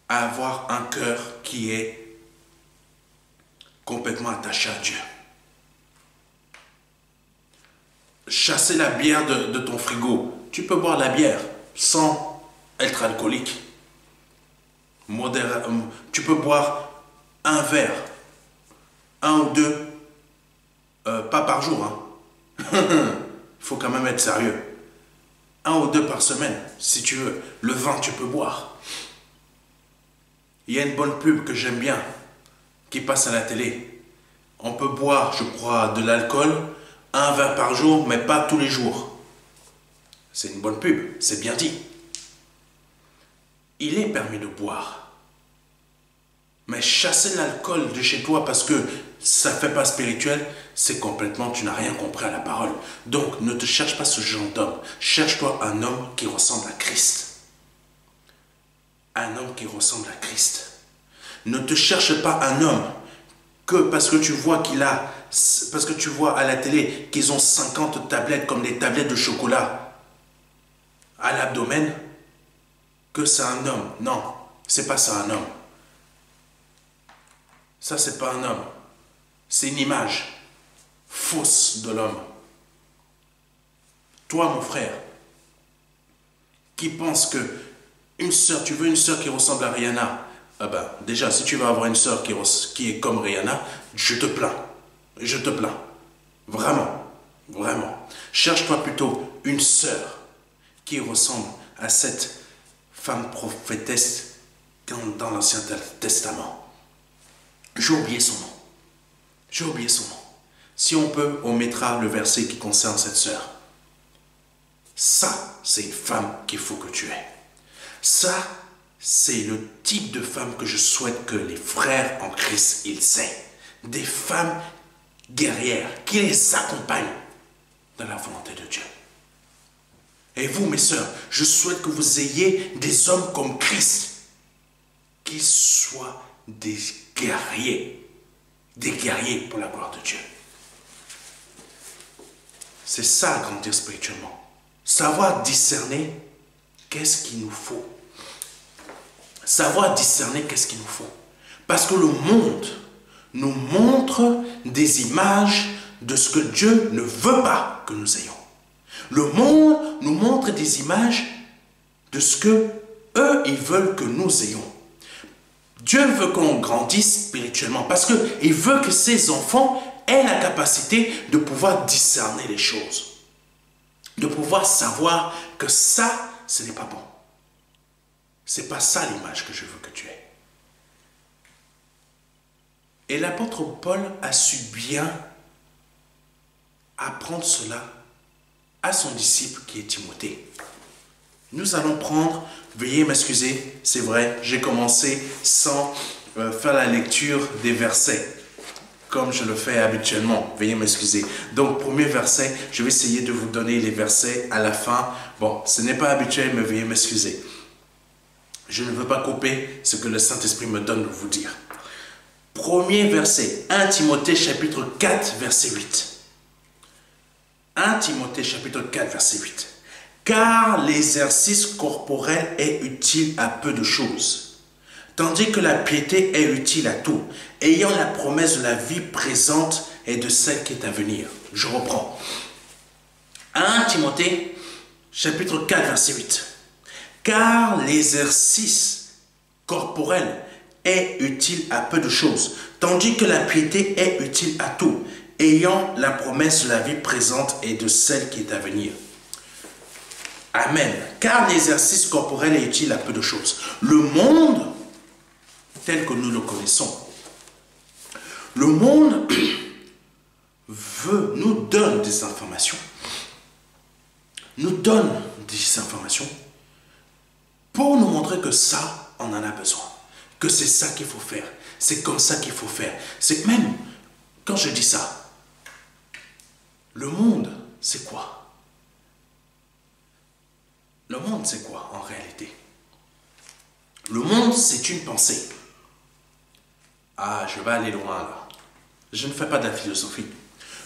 avoir un cœur qui est complètement attaché à Dieu. Chasser la bière de ton frigo. Tu peux boire la bière sans être alcoolique. Tu peux boire un verre, un ou deux, pas par jour. Hein. Il faut quand même être sérieux. Un ou deux par semaine, si tu veux. Le vin, tu peux boire. Il y a une bonne pub que j'aime bien, qui passe à la télé. On peut boire, je crois, de l'alcool, un verre par jour, mais pas tous les jours. C'est une bonne pub, c'est bien dit. Il est permis de boire. Mais chasser l'alcool de chez toi parce que ça ne fait pas spirituel, c'est complètement, tu n'as rien compris à la parole. Donc, ne te cherche pas ce genre d'homme. Cherche-toi un homme qui ressemble à Christ. Un homme qui ressemble à Christ. Ne te cherche pas un homme que parce que tu vois parce que tu vois à la télé qu'ils ont 50 tablettes comme des tablettes de chocolat à l'abdomen, que c'est un homme. Non, c'est pas ça un homme. Ça, c'est pas un homme. C'est une image fausse de l'homme. Toi, mon frère, qui pense que tu veux une sœur qui ressemble à Rihanna, ah ben, déjà, si tu veux avoir une sœur qui est comme Rihanna, je te plains. Je te plains. Vraiment. Vraiment. Cherche-toi plutôt une sœur qui ressemble à cette femme prophétesse dans l'Ancien Testament. J'ai oublié son nom. J'ai oublié son nom. Si on peut, on mettra le verset qui concerne cette sœur. Ça, c'est une femme qu'il faut que tu aies. Ça, c'est le type de femme que je souhaite que les frères en Christ, ils aient. Des femmes guerrières qui les accompagnent dans la volonté de Dieu. Et vous, mes sœurs, je souhaite que vous ayez des hommes comme Christ, qu'ils soient des guerriers pour la gloire de Dieu. C'est ça, grandir spirituellement. Savoir discerner qu'est-ce qu'il nous faut. Savoir discerner qu'est-ce qu'il nous faut. Parce que le monde nous montre des images de ce que Dieu ne veut pas que nous ayons. Le monde nous montre des images de ce que eux, ils veulent que nous ayons. Dieu veut qu'on grandisse spirituellement parce qu'il veut que ses enfants aient la capacité de pouvoir discerner les choses. De pouvoir savoir que ça, ce n'est pas bon. C'est pas ça l'image que je veux que tu aies. Et l'apôtre Paul a su bien apprendre cela à son disciple qui est Timothée. Nous allons prendre, veuillez m'excuser, c'est vrai, j'ai commencé sans faire la lecture des versets, comme je le fais habituellement, veuillez m'excuser. Donc, premier verset, je vais essayer de vous donner les versets à la fin. Bon, ce n'est pas habituel, mais veuillez m'excuser. Je ne veux pas couper ce que le Saint-Esprit me donne de vous dire. Premier verset, 1 Timothée chapitre 4, verset 8. 1 Timothée chapitre 4, verset 8. Car l'exercice corporel est utile à peu de choses, tandis que la piété est utile à tout, ayant la promesse de la vie présente et de celle qui est à venir. Je reprends. 1 Timothée chapitre 4, verset 8. Car l'exercice corporel est utile à peu de choses, tandis que la piété est utile à tout, ayant la promesse de la vie présente et de celle qui est à venir. Amen. Car l'exercice corporel est utile à peu de choses. Le monde, tel que nous le connaissons, le monde nous donne des informations. Nous donne des informations pour nous montrer que ça, on en a besoin. Que c'est ça qu'il faut faire. C'est comme ça qu'il faut faire. C'est même, quand je dis ça, le monde, c'est quoi? Le monde, c'est quoi en réalité? Le monde, c'est une pensée. Ah, je vais aller loin là. Je ne fais pas de la philosophie.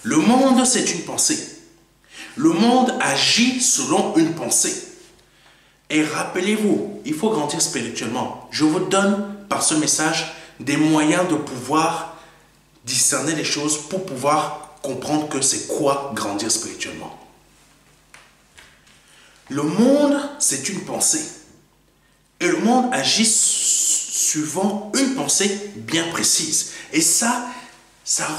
Le monde, c'est une pensée. Le monde agit selon une pensée. Et rappelez-vous, il faut grandir spirituellement. Je vous donne par ce message des moyens de pouvoir discerner les choses pour pouvoir comprendre que c'est quoi grandir spirituellement. Le monde, c'est une pensée. Et le monde agit suivant une pensée bien précise. Et ça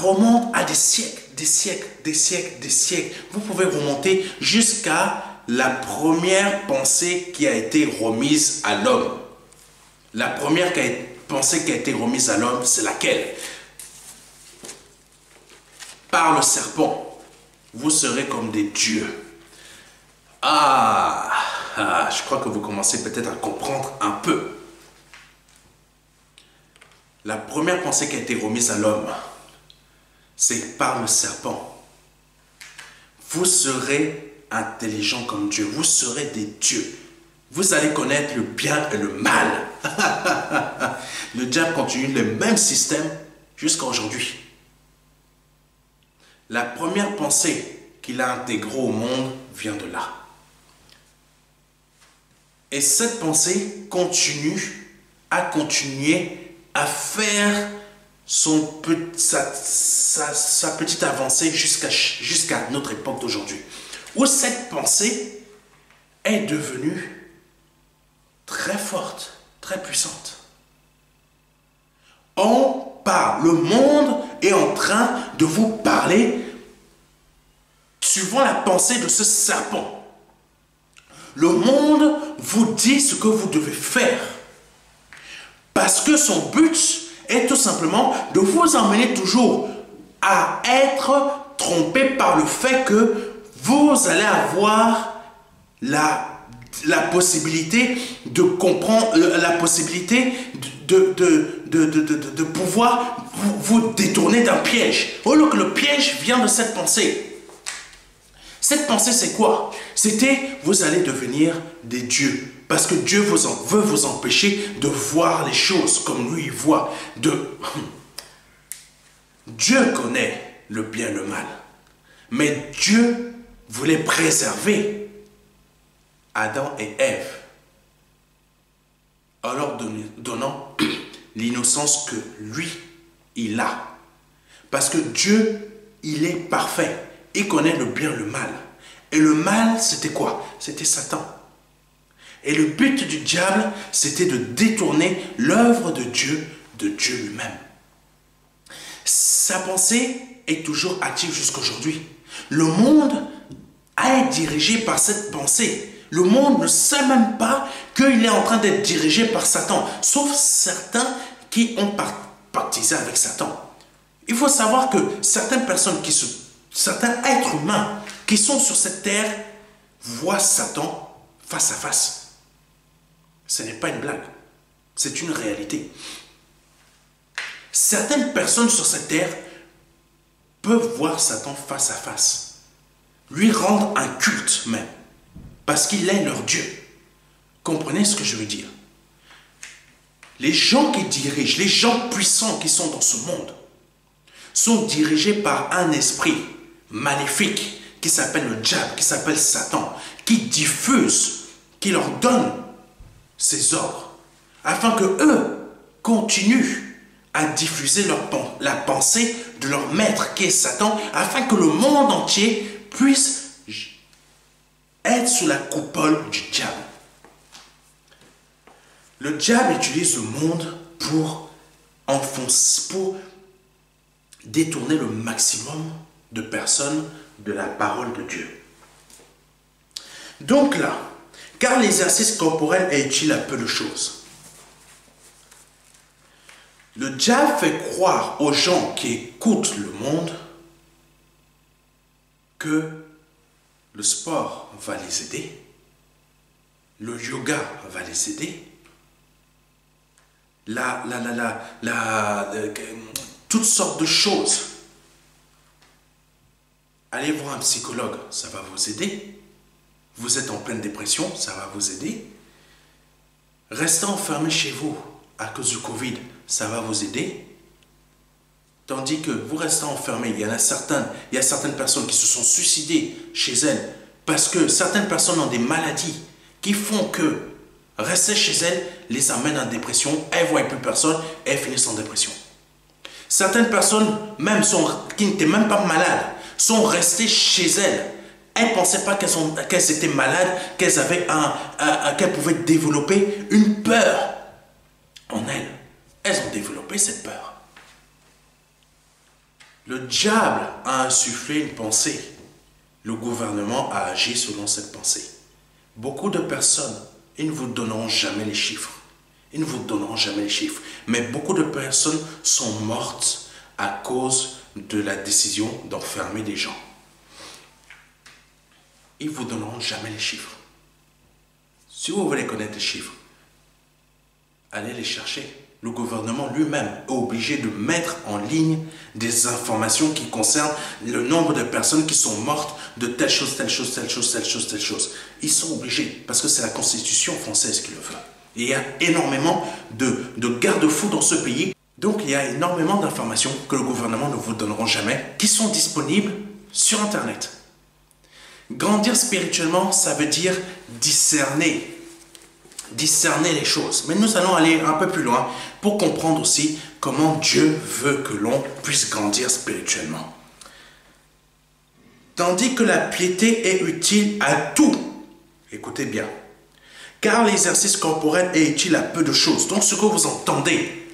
remonte à des siècles, des siècles, des siècles, des siècles. Vous pouvez remonter jusqu'à la première pensée qui a été remise à l'homme. La première pensée qui a été remise à l'homme, c'est laquelle? Par le serpent, vous serez comme des dieux. Je crois que vous commencez peut-être à comprendre un peu. La première pensée qui a été remise à l'homme, c'est par le serpent. Vous serez intelligents comme Dieu. Vous serez des dieux. Vous allez connaître le bien et le mal. Le diable continue le même système jusqu'à aujourd'hui. La première pensée qu'il a intégrée au monde vient de là. Et cette pensée continue à faire sa petite avancée jusqu'à notre époque d'aujourd'hui. Où cette pensée est devenue très forte, très puissante. On parle, le monde est en train de vous parler suivant la pensée de ce serpent. Le monde vous dit ce que vous devez faire. Parce que son but est tout simplement de vous emmener toujours à être trompé par le fait que vous allez avoir la possibilité de comprendre, la possibilité de pouvoir vous détourner d'un piège. Au lieu que le piège vient de cette pensée. Cette pensée, c'est quoi? C'était, vous allez devenir des dieux. Parce que Dieu veut vous empêcher de voir les choses comme lui il voit. Dieu connaît le bien et le mal. Mais Dieu voulait préserver Adam et Ève en leur donnant l'innocence que lui, il a. Parce que Dieu, il est parfait. Il connaît le bien et le mal. Et le mal, c'était quoi? C'était Satan. Et le but du diable, c'était de détourner l'œuvre de Dieu lui-même. Sa pensée est toujours active jusqu'aujourd'hui. Le monde est dirigé par cette pensée. Le monde ne sait même pas qu'il est en train d'être dirigé par Satan, sauf certains qui ont pactisé avec Satan. Il faut savoir que certaines personnes certains êtres humains qui sont sur cette terre voient Satan face à face. Ce n'est pas une blague, c'est une réalité. Certaines personnes sur cette terre peuvent voir Satan face à face, lui rendre un culte même, parce qu'il est leur Dieu. Comprenez ce que je veux dire? Les gens qui dirigent, les gens puissants qui sont dans ce monde, sont dirigés par un esprit maléfique qui s'appelle le diable, qui s'appelle Satan, qui diffuse, qui leur donne ses ordres, afin que eux continuent à diffuser la pensée de leur maître qui est Satan, afin que le monde entier puisse être sous la coupole du diable. Le diable utilise le monde pour détourner le maximum de personnes de la parole de Dieu. Donc là, car l'exercice corporel est utile à peu de choses. Le diable fait croire aux gens qui écoutent le monde que le sport va les aider, le yoga va les aider, toutes sortes de choses. Allez voir un psychologue, ça va vous aider. Vous êtes en pleine dépression, ça va vous aider. Restez enfermé chez vous à cause du Covid, ça va vous aider. Tandis que vous restez enfermé, il y a certaines personnes qui se sont suicidées chez elles parce que certaines personnes ont des maladies qui font que rester chez elles les amène en dépression, elles ne voient plus personne, elles finissent en dépression. Certaines personnes, même qui n'étaient même pas malades, sont restées chez elles. Elles ne pensaient pas qu'elles étaient malades, qu'elles pouvaient développer une peur en elles. Elles ont développé cette peur. Le diable a insufflé une pensée. Le gouvernement a agi selon cette pensée. Beaucoup de personnes, ils ne vous donneront jamais les chiffres. Ils ne vous donneront jamais les chiffres. Mais beaucoup de personnes sont mortes à cause de la décision d'enfermer des gens. Ils ne vous donneront jamais les chiffres. Si vous voulez connaître les chiffres, allez les chercher. Le gouvernement lui-même est obligé de mettre en ligne des informations qui concernent le nombre de personnes qui sont mortes de telle chose, telle chose, telle chose, telle chose, telle chose. Ils sont obligés parce que c'est la Constitution française qui le veut. Et il y a énormément de garde-fous dans ce pays. Donc il y a énormément d'informations que le gouvernement ne vous donnera jamais qui sont disponibles sur Internet. Grandir spirituellement, ça veut dire discerner les choses. Mais nous allons aller un peu plus loin pour comprendre aussi comment Dieu veut que l'on puisse grandir spirituellement. Tandis que la piété est utile à tout, écoutez bien, car l'exercice corporel est utile à peu de choses. Donc ce que vous entendez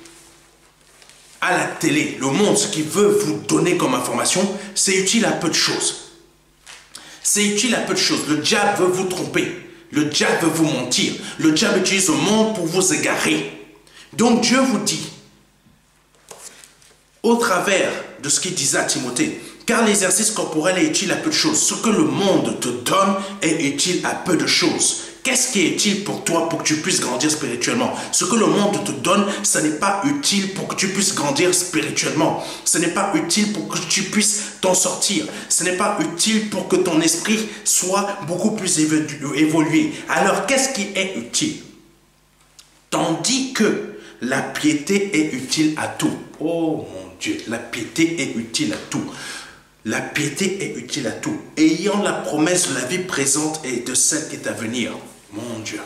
à la télé, le monde, ce qu'il veut vous donner comme information, c'est utile à peu de choses. C'est utile à peu de choses. Le diable veut vous tromper. Le diable veut vous mentir. Le diable utilise le monde pour vous égarer. Donc Dieu vous dit, au travers de ce qu'il disait à Timothée, car l'exercice corporel est utile à peu de choses. Ce que le monde te donne est utile à peu de choses. Qu'est-ce qui est utile pour toi pour que tu puisses grandir spirituellement? Ce que le monde te donne, ce n'est pas utile pour que tu puisses grandir spirituellement. Ce n'est pas utile pour que tu puisses t'en sortir. Ce n'est pas utile pour que ton esprit soit beaucoup plus évolué. Alors, qu'est-ce qui est utile? Tandis que la piété est utile à tout. Oh mon Dieu, la piété est utile à tout. La piété est utile à tout, ayant la promesse de la vie présente et de celle qui est à venir. Mon Dieu,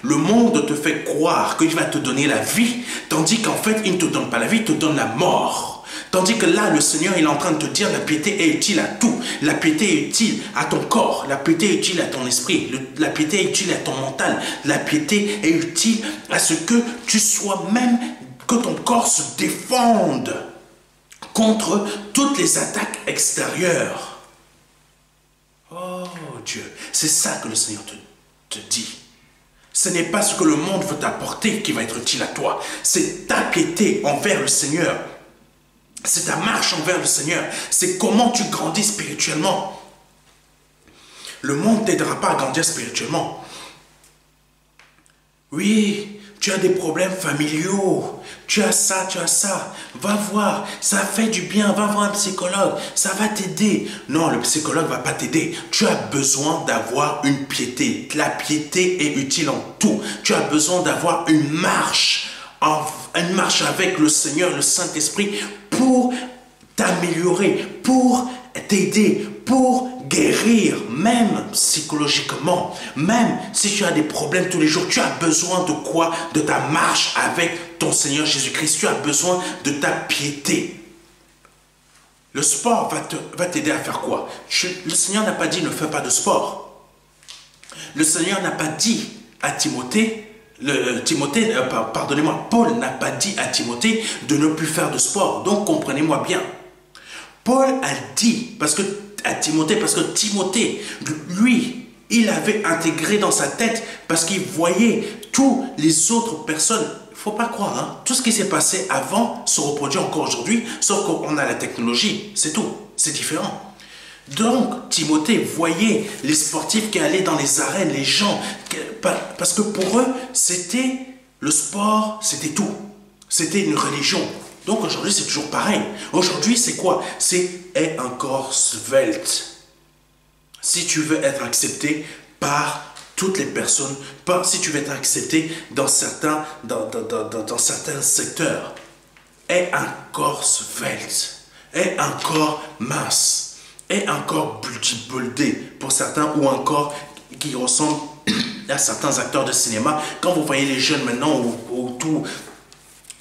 le monde te fait croire qu'il va te donner la vie, tandis qu'en fait, il ne te donne pas la vie, il te donne la mort. Tandis que là, le Seigneur, il est en train de te dire, la piété est utile à tout. La piété est utile à ton corps, la piété est utile à ton esprit, la piété est utile à ton mental, la piété est utile à ce que tu sois même, que ton corps se défende contre toutes les attaques extérieures. Oh Dieu, c'est ça que le Seigneur te dit. Ce n'est pas ce que le monde veut t'apporter qui va être utile à toi. C'est ta piété envers le Seigneur. C'est ta marche envers le Seigneur. C'est comment tu grandis spirituellement. Le monde ne t'aidera pas à grandir spirituellement. Oui, tu as des problèmes familiaux, tu as ça, va voir, ça fait du bien, va voir un psychologue, ça va t'aider. Non, le psychologue ne va pas t'aider. Tu as besoin d'avoir une piété. La piété est utile en tout. Tu as besoin d'avoir une marche avec le Seigneur, le Saint-Esprit, pour t'améliorer, pour t'aider, pour guérir, même psychologiquement, même si tu as des problèmes tous les jours, tu as besoin de quoi? De ta marche avec ton Seigneur Jésus-Christ. Tu as besoin de ta piété. Le sport va t'aider à faire quoi? Le Seigneur n'a pas dit ne fais pas de sport. Le Seigneur n'a pas dit à Timothée, pardonnez-moi, Paul n'a pas dit à Timothée de ne plus faire de sport. Donc comprenez-moi bien. Paul a dit, à Timothée, parce que Timothée, lui, il avait intégré dans sa tête, parce qu'il voyait toutes les autres personnes. Il ne faut pas croire, hein, tout ce qui s'est passé avant se reproduit encore aujourd'hui, sauf qu'on a la technologie, c'est tout, c'est différent. Donc, Timothée voyait les sportifs qui allaient dans les arènes, les gens, parce que pour eux, c'était le sport, c'était tout. C'était une religion. Donc aujourd'hui, c'est toujours pareil. Aujourd'hui, c'est quoi? C'est être un corps svelte. Si tu veux être accepté par toutes les personnes, si tu veux être accepté dans certains secteurs, aie un corps svelte, aie un corps mince, aie un corps bodybuildé pour certains, ou un corps qui ressemble à certains acteurs de cinéma. Quand vous voyez les jeunes maintenant, ou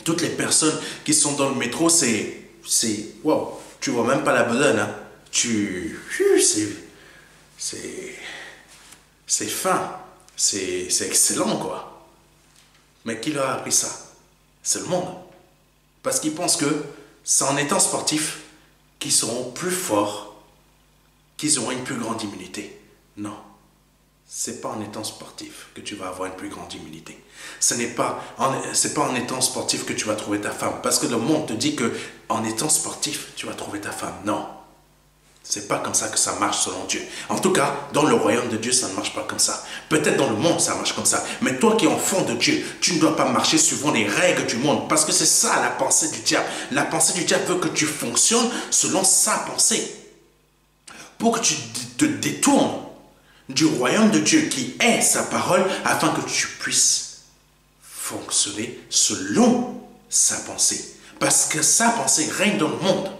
toutes les personnes qui sont dans le métro, c'est wow, tu vois même pas la bedaine, hein. C'est fin, c'est excellent, quoi. Mais qui leur a appris ça? C'est le monde. Parce qu'ils pensent que c'est en étant sportifs qu'ils seront plus forts, qu'ils auront une plus grande immunité. Non. C'est pas en étant sportif que tu vas avoir une plus grande immunité. C'est pas en étant sportif que tu vas trouver ta femme. Parce que le monde te dit que en étant sportif, tu vas trouver ta femme. Non. C'est pas comme ça que ça marche selon Dieu. En tout cas, dans le royaume de Dieu, ça ne marche pas comme ça. Peut-être dans le monde, ça marche comme ça. Mais toi qui es enfant de Dieu, tu ne dois pas marcher suivant les règles du monde. Parce que c'est ça la pensée du diable. La pensée du diable veut que tu fonctionnes selon sa pensée. Pour que tu te détournes du royaume de Dieu qui est sa parole, afin que tu puisses fonctionner selon sa pensée. Parce que sa pensée règne dans le monde.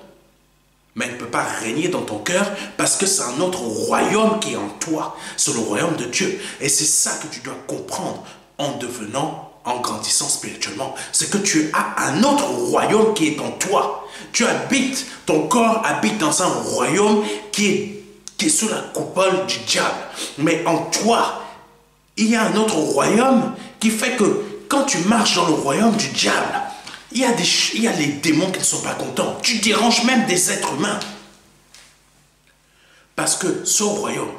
Mais elle ne peut pas régner dans ton cœur parce que c'est un autre royaume qui est en toi. C'est le royaume de Dieu. Et c'est ça que tu dois comprendre en grandissant spirituellement. C'est que tu as un autre royaume qui est en toi. Ton corps habite dans un royaume qui est sous la coupole du diable. Mais en toi, il y a un autre royaume qui fait que quand tu marches dans le royaume du diable, il y a les démons qui ne sont pas contents. Tu déranges même des êtres humains. Parce que ce royaume,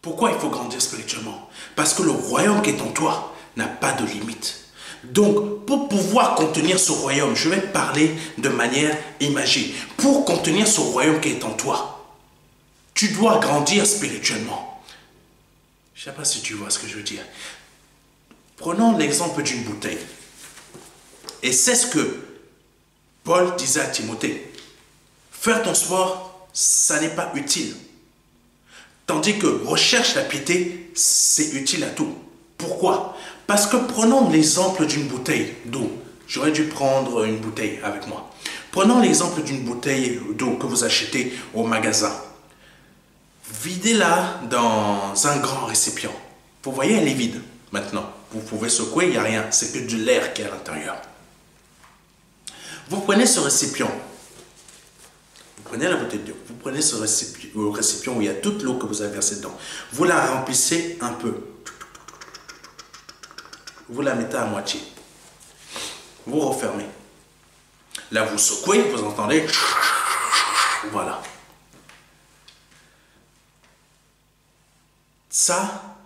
pourquoi il faut grandir spirituellement? Parce que le royaume qui est en toi n'a pas de limite. Donc, pour pouvoir contenir ce royaume, je vais parler de manière imagée. Pour contenir ce royaume qui est en toi, tu dois grandir spirituellement. Je ne sais pas si tu vois ce que je veux dire. Prenons l'exemple d'une bouteille. Et c'est ce que Paul disait à Timothée. Faire ton sport, ça n'est pas utile. Tandis que recherche la piété, c'est utile à tout. Pourquoi? Parce que prenons l'exemple d'une bouteille d'eau. J'aurais dû prendre une bouteille avec moi. Prenons l'exemple d'une bouteille d'eau que vous achetez au magasin. Videz-la dans un grand récipient. Vous voyez, elle est vide maintenant. Vous pouvez secouer, il n'y a rien. C'est que de l'air qui est à l'intérieur. Vous prenez ce récipient, vous prenez la bouteille d'eau, vous prenez ce récipient où il y a toute l'eau que vous avez versée dedans, vous la remplissez un peu, vous la mettez à moitié, vous refermez. Là vous secouez, vous entendez, voilà. Ça,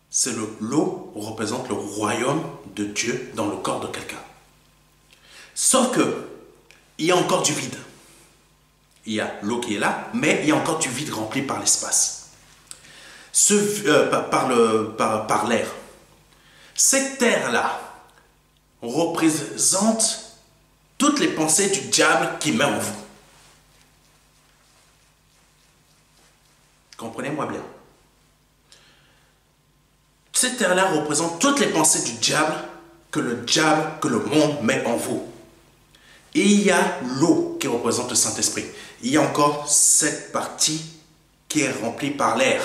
c'est l'eau représente le royaume de Dieu dans le corps de quelqu'un. Sauf que il y a encore du vide. Il y a l'eau qui est là, mais il y a encore du vide rempli par l'espace. Par l'air. Cette terre-là représente toutes les pensées du diable qui met en vous. Comprenez-moi bien. Cette terre-là représente toutes les pensées du diable, que le monde met en vous. Et il y a l'eau qui représente le Saint-Esprit. Il y a encore cette partie qui est remplie par l'air.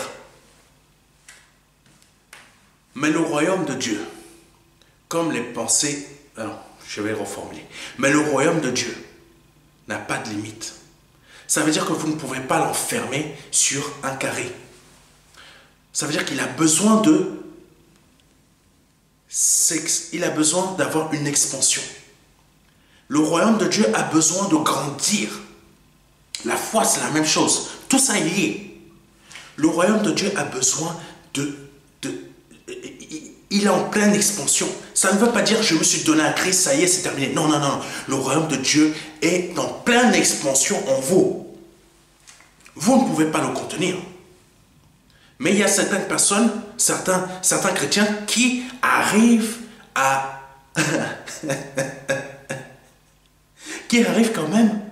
Mais le royaume de Dieu, comme les pensées... Alors, je vais reformuler. Mais le royaume de Dieu n'a pas de limite. Ça veut dire que vous ne pouvez pas l'enfermer sur un carré. Ça veut dire qu'il a besoin d'avoir une expansion. Le royaume de Dieu a besoin de grandir. La foi, c'est la même chose. Tout ça est lié. Le royaume de Dieu a besoin il est en pleine expansion. Ça ne veut pas dire je me suis donné à Christ, ça y est, c'est terminé. Non, non, non. Le royaume de Dieu est en pleine expansion en vous. Vous ne pouvez pas le contenir. Mais il y a certaines personnes, certains chrétiens qui arrivent à... qui arrive quand même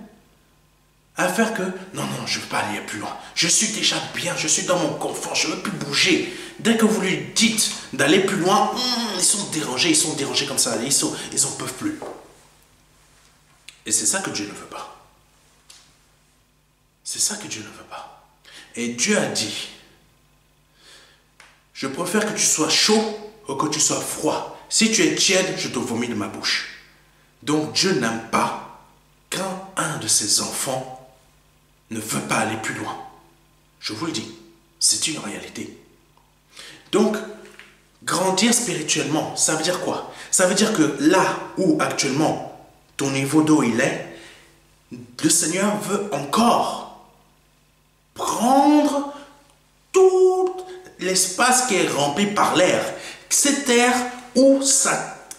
à faire que non, je ne veux pas aller plus loin. Je suis déjà bien, je suis dans mon confort, je ne veux plus bouger. Dès que vous lui dites d'aller plus loin, ils sont dérangés comme ça, ils n'en peuvent plus. Et c'est ça que Dieu ne veut pas. C'est ça que Dieu ne veut pas. Et Dieu a dit, je préfère que tu sois chaud ou que tu sois froid. Si tu es tiède, je te vomis de ma bouche. Donc Dieu n'aime pas quand de ses enfants ne veut pas aller plus loin. Je vous le dis, c'est une réalité. Donc, grandir spirituellement, ça veut dire quoi? Ça veut dire que là où actuellement ton niveau d'eau il est, le Seigneur veut encore prendre tout l'espace qui est rempli par l'air. Cette air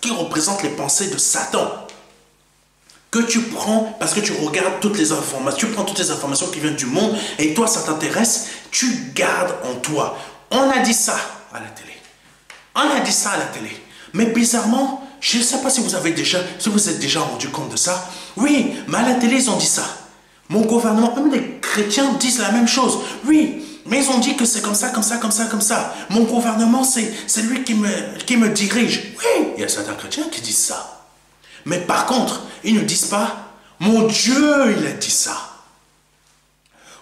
qui représente les pensées de Satan. Que tu prends parce que tu regardes toutes les informations, tu prends toutes les informations qui viennent du monde et toi ça t'intéresse, tu gardes en toi. On a dit ça à la télé. On a dit ça à la télé. Mais bizarrement, je ne sais pas si vous êtes déjà rendu compte de ça. Oui, mais à la télé ils ont dit ça. Mon gouvernement, même les chrétiens disent la même chose. Oui, mais ils ont dit que c'est comme ça, comme ça, comme ça, comme ça. Mon gouvernement, c'est lui qui me dirige. Oui, il y a certains chrétiens qui disent ça. Mais par contre, ils ne disent pas, mon Dieu, il a dit ça.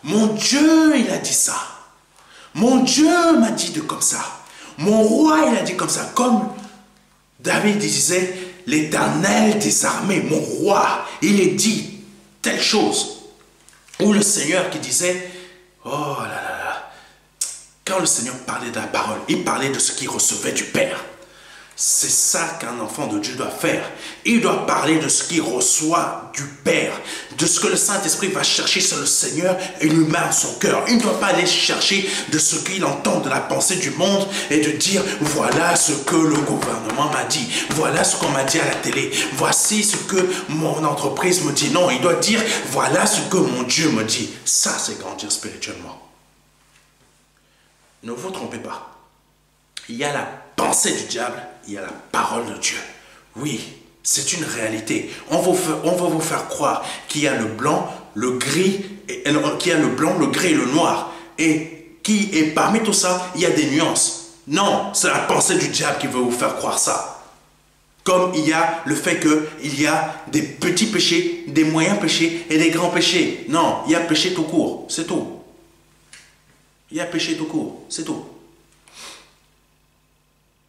Mon Dieu, il a dit ça. Mon Dieu m'a dit de comme ça. Mon roi, il a dit comme ça. Comme David disait, l'Éternel des armées, mon roi, il est dit telle chose. Ou le Seigneur qui disait, oh là là là. Quand le Seigneur parlait de la parole, il parlait de ce qu'il recevait du Père. C'est ça qu'un enfant de Dieu doit faire. Il doit parler de ce qu'il reçoit du Père, de ce que le Saint-Esprit va chercher sur le Seigneur et lui met en son cœur. Il ne doit pas aller chercher de ce qu'il entend de la pensée du monde et de dire voilà ce que le gouvernement m'a dit, voilà ce qu'on m'a dit à la télé, voici ce que mon entreprise me dit. Non, il doit dire voilà ce que mon Dieu me dit. Ça, c'est grandir spirituellement. Ne vous trompez pas. Il y a la pensée du diable, il y a la parole de Dieu. Oui, c'est une réalité. On va vous faire croire qu'il y a le blanc, le gris, qu'il y a le blanc, le gris et le noir. Et parmi tout ça, il y a des nuances. Non, c'est la pensée du diable qui veut vous faire croire ça. Comme il y a le fait qu'il y a des petits péchés, des moyens péchés et des grands péchés. Non, il y a péché tout court, c'est tout. Il y a péché tout court, c'est tout.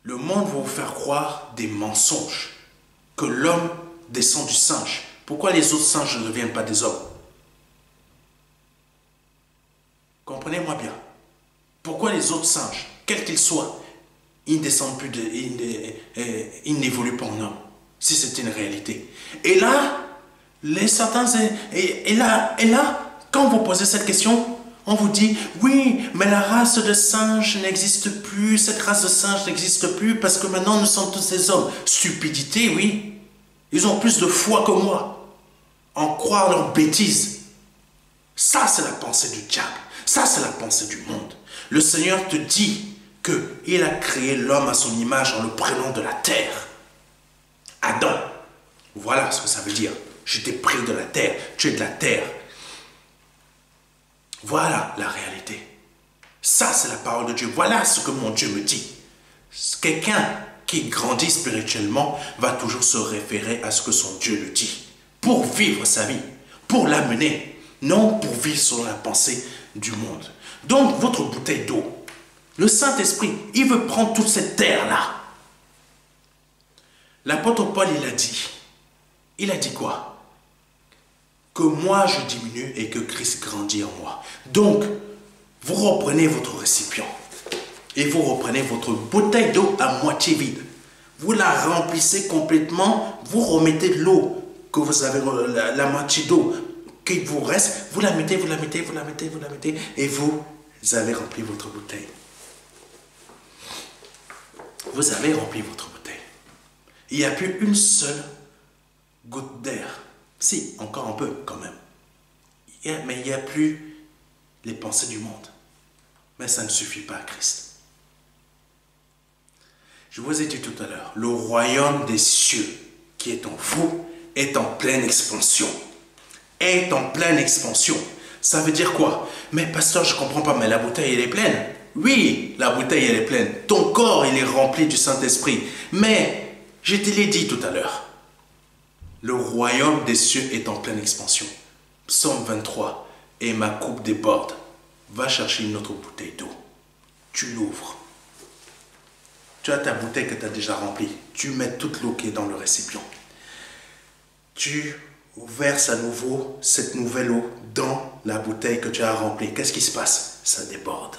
Le monde va vous faire croire des mensonges, que l'homme descend du singe. Pourquoi les autres singes ne deviennent pas des hommes? Comprenez-moi bien. Pourquoi les autres singes, quels qu'ils soient, ils n'évoluent pas en hommes, si c'est une réalité. Et là, quand vous posez cette question, on vous dit, oui, mais la race de singes n'existe plus, cette race de singes n'existe plus parce que maintenant nous sommes tous des hommes. Stupidité, oui. Ils ont plus de foi que moi. En croire leurs bêtises. Ça, c'est la pensée du diable. Ça, c'est la pensée du monde. Le Seigneur te dit qu'il a créé l'homme à son image en le prenant de la terre. Adam. Voilà ce que ça veut dire. Je t'ai pris de la terre. Tu es de la terre. Voilà la réalité. Ça, c'est la parole de Dieu. Voilà ce que mon Dieu me dit. Quelqu'un qui grandit spirituellement va toujours se référer à ce que son Dieu lui dit. Pour vivre sa vie. Pour l'amener. Non pour vivre selon la pensée du monde. Donc, votre bouteille d'eau. Le Saint-Esprit, il veut prendre toute cette terre-là. L'apôtre Paul, il a dit. Il a dit quoi? Que moi je diminue et que Christ grandit en moi. Donc, vous reprenez votre récipient et vous reprenez votre bouteille d'eau à moitié vide. Vous la remplissez complètement, vous remettez de l'eau que vous avez, la moitié d'eau qui vous reste, vous la mettez, vous la mettez, vous la mettez, vous la mettez et vous avez rempli votre bouteille. Vous avez rempli votre bouteille. Il n'y a plus une seule goutte d'air. Si, encore un peu quand même. Mais il n'y a plus les pensées du monde. Mais ça ne suffit pas à Christ. Je vous ai dit tout à l'heure, le royaume des cieux qui est en vous est en pleine expansion. Est en pleine expansion. Ça veut dire quoi? Mais pasteur, je ne comprends pas, mais la bouteille elle est pleine. Oui, la bouteille elle est pleine. Ton corps il est rempli du Saint-Esprit. Mais, je te l'ai dit tout à l'heure, le royaume des cieux est en pleine expansion. Psaume 23. Et ma coupe déborde. Va chercher une autre bouteille d'eau. Tu l'ouvres. Tu as ta bouteille que tu as déjà remplie. Tu mets toute l'eau qui est dans le récipient. Tu verse à nouveau cette nouvelle eau dans la bouteille que tu as remplie. Qu'est-ce qui se passe? Ça déborde.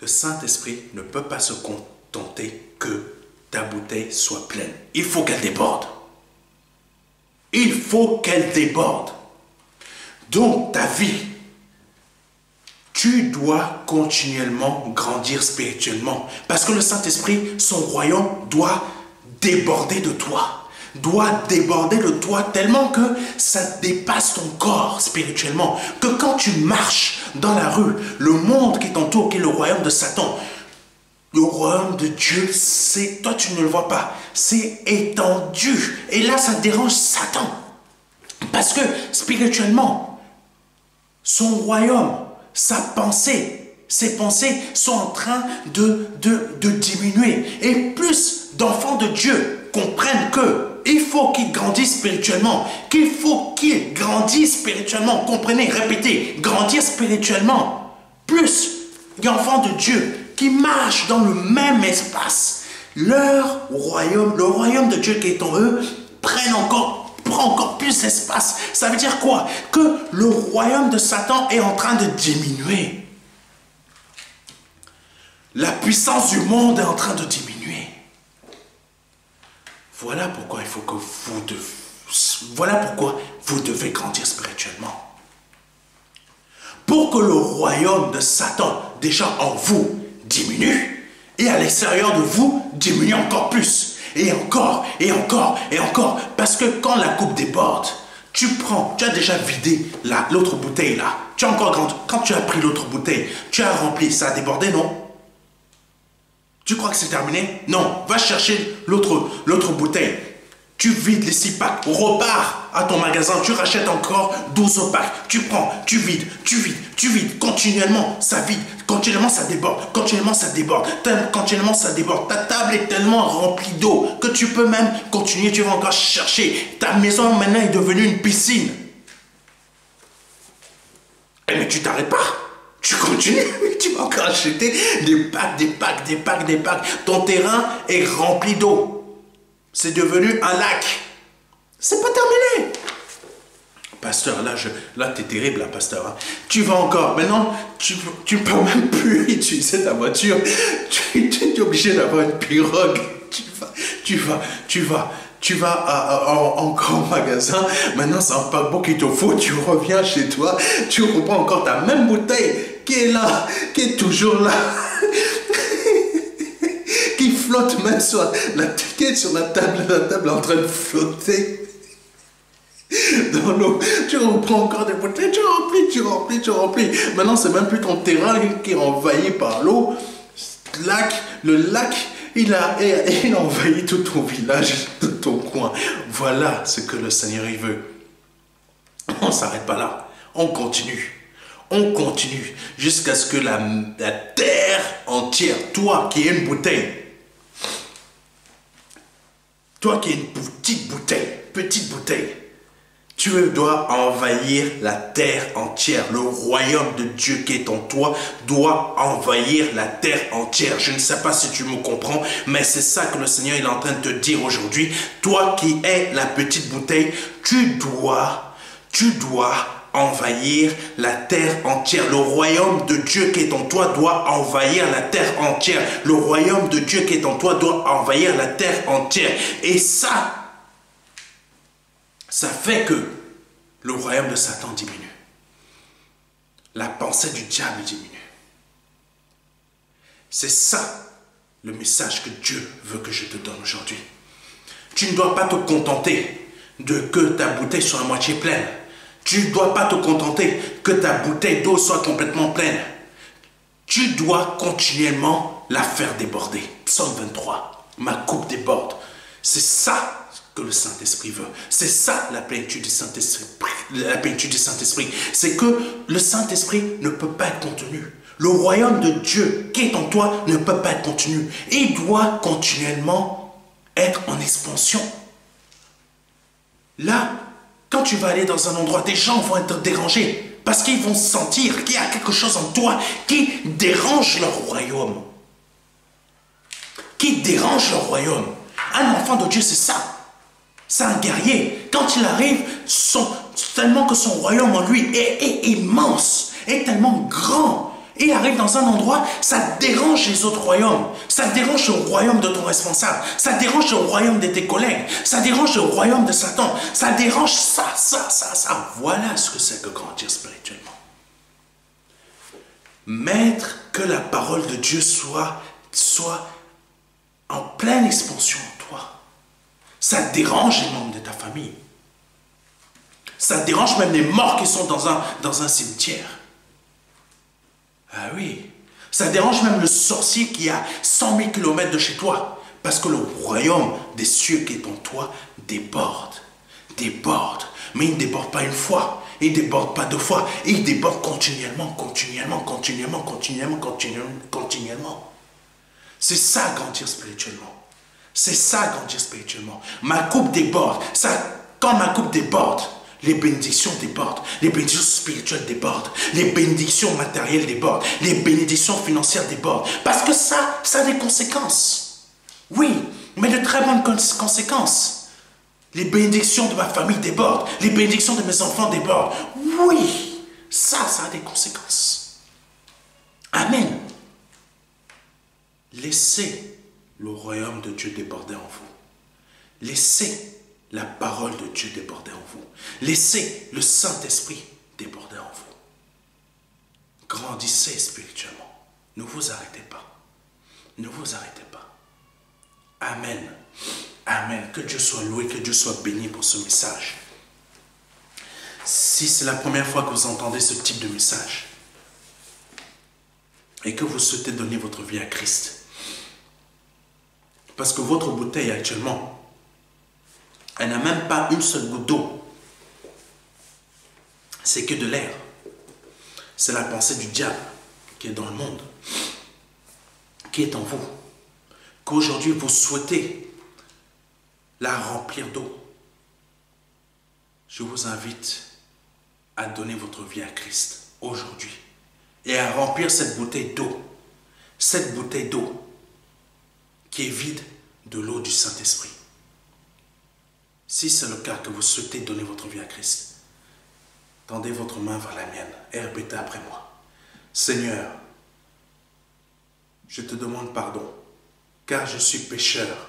Le Saint-Esprit ne peut pas se contenter que ta bouteille soit pleine. Il faut qu'elle déborde. Il faut qu'elle déborde. Donc ta vie, tu dois continuellement grandir spirituellement. Parce que le Saint-Esprit, son royaume doit déborder de toi. Doit déborder de toi tellement que ça dépasse ton corps spirituellement. Que quand tu marches dans la rue, le monde qui t'entoure, qui est le royaume de Satan, le royaume de Dieu, c'est toi tu ne le vois pas. C'est étendu. Et là, ça dérange Satan. Parce que spirituellement, son royaume, sa pensée, ses pensées sont en train de diminuer. Et plus d'enfants de Dieu comprennent que il faut qu'ils grandissent spirituellement, qu'il faut qu'ils grandissent spirituellement. Comprenez, répétez, grandir spirituellement. Plus d'enfants de Dieu qui marchent dans le même espace, leur royaume, le royaume de Dieu qui est en eux, prend encore plus d'espace. Ça veut dire quoi? Que le royaume de Satan est en train de diminuer. La puissance du monde est en train de diminuer. Voilà pourquoi il faut que vous devez grandir spirituellement. Pour que le royaume de Satan, déjà en vous, diminue, et à l'extérieur de vous, diminue encore plus. Et encore, et encore, et encore. Parce que quand la coupe déborde, tu as déjà vidé l'autre bouteille là. Tu as encore grandi. Quand tu as pris l'autre bouteille, tu as rempli, ça a débordé, non? Tu crois que c'est terminé? Non, va chercher l'autre bouteille. Tu vides les 6 packs, repars à ton magasin, tu rachètes encore 12 packs. Tu prends, tu vides, continuellement, ça vide, continuellement ça déborde, continuellement ça déborde. Ta table est tellement remplie d'eau que tu peux même continuer, tu vas encore chercher. Ta maison maintenant est devenue une piscine. Mais tu t'arrêtes pas. Tu continues, tu vas encore acheter des packs. Ton terrain est rempli d'eau. C'est devenu un lac. C'est pas terminé. Pasteur, là t'es terrible, là, pasteur. Hein. Tu vas encore. Maintenant, tu ne peux même plus utiliser ta voiture. Tu es obligé d'avoir une pirogue. Tu vas encore au magasin. Maintenant, c'est un paquebot qu'il te faut. Tu reviens chez toi. Tu reprends encore ta même bouteille qui est là, qui est toujours là. Qui flotte même sur la table est en train de flotter dans l'eau. Tu reprends encore des bouteilles, tu remplis. Maintenant, c'est même plus ton terrain qui est envahi par l'eau. Le lac, il a envahi tout ton village, tout ton coin. Voilà ce que le Seigneur il veut. On ne s'arrête pas là. On continue jusqu'à ce que la terre entière, toi qui es une bouteille, toi qui es une petite bouteille, tu dois envahir la terre entière. Le royaume de Dieu qui est en toi doit envahir la terre entière. Je ne sais pas si tu me comprends, mais c'est ça que le Seigneur est en train de te dire aujourd'hui. Toi qui es la petite bouteille, tu dois envahir la terre entière. Le royaume de Dieu qui est en toi doit envahir la terre entière. Le royaume de Dieu qui est en toi doit envahir la terre entière. Et ça fait que le royaume de Satan diminue. La pensée du diable diminue. C'est ça le message que Dieu veut que je te donne aujourd'hui. Tu ne dois pas te contenter de que ta bouteille soit à moitié pleine. Tu ne dois pas te contenter que ta bouteille d'eau soit complètement pleine. Tu dois continuellement la faire déborder. Psaume 23. Ma coupe déborde. C'est ça que le Saint-Esprit veut. C'est ça la plénitude du Saint-Esprit. La plénitude du Saint-Esprit. C'est que le Saint-Esprit ne peut pas être contenu. Le royaume de Dieu qui est en toi ne peut pas être contenu. Il doit continuellement être en expansion. Là, quand tu vas aller dans un endroit, des gens vont être dérangés parce qu'ils vont sentir qu'il y a quelque chose en toi qui dérange leur royaume. Qui dérange leur royaume. Un enfant de Dieu, c'est ça. C'est un guerrier. Quand il arrive, tellement que son royaume en lui est immense, est tellement grand. Il arrive dans un endroit, ça dérange les autres royaumes. Ça dérange le royaume de ton responsable. Ça dérange le royaume de tes collègues. Ça dérange le royaume de Satan. Ça dérange ça. Voilà ce que c'est que grandir spirituellement. Mettre que la parole de Dieu soit en pleine expansion en toi. Ça dérange les membres de ta famille. Ça dérange même les morts qui sont dans un cimetière. Ah oui. Ça dérange même le sorcier qui est à 100 000 km de chez toi. Parce que le royaume des cieux qui est en toi déborde. Déborde. Mais il ne déborde pas une fois. Il ne déborde pas deux fois. Il déborde continuellement. C'est ça, grandir spirituellement. C'est ça, grandir spirituellement. Ma coupe déborde. Quand ma coupe déborde, les bénédictions débordent. Les bénédictions spirituelles débordent. Les bénédictions matérielles débordent. Les bénédictions financières débordent. Parce que ça a des conséquences. Oui, mais de très bonnes conséquences. Les bénédictions de ma famille débordent. Les bénédictions de mes enfants débordent. Oui, ça a des conséquences. Amen. Laissez le royaume de Dieu déborder en vous. Laissez la parole de Dieu déborder en vous. Laissez le Saint-Esprit déborder en vous. Grandissez spirituellement. Ne vous arrêtez pas. Ne vous arrêtez pas. Amen. Amen. Que Dieu soit loué, que Dieu soit béni pour ce message. Si c'est la première fois que vous entendez ce type de message et que vous souhaitez donner votre vie à Christ, parce que votre bouteille actuellement, elle n'a même pas une seule goutte d'eau. C'est que de l'air. C'est la pensée du diable qui est dans le monde, qui est en vous. Qu'aujourd'hui vous souhaitez la remplir d'eau. Je vous invite à donner votre vie à Christ aujourd'hui et à remplir cette bouteille d'eau. Cette bouteille d'eau qui est vide de l'eau du Saint-Esprit. Si c'est le cas que vous souhaitez donner votre vie à Christ, tendez votre main vers la mienne et répétez après moi. Seigneur, je te demande pardon, car je suis pécheur.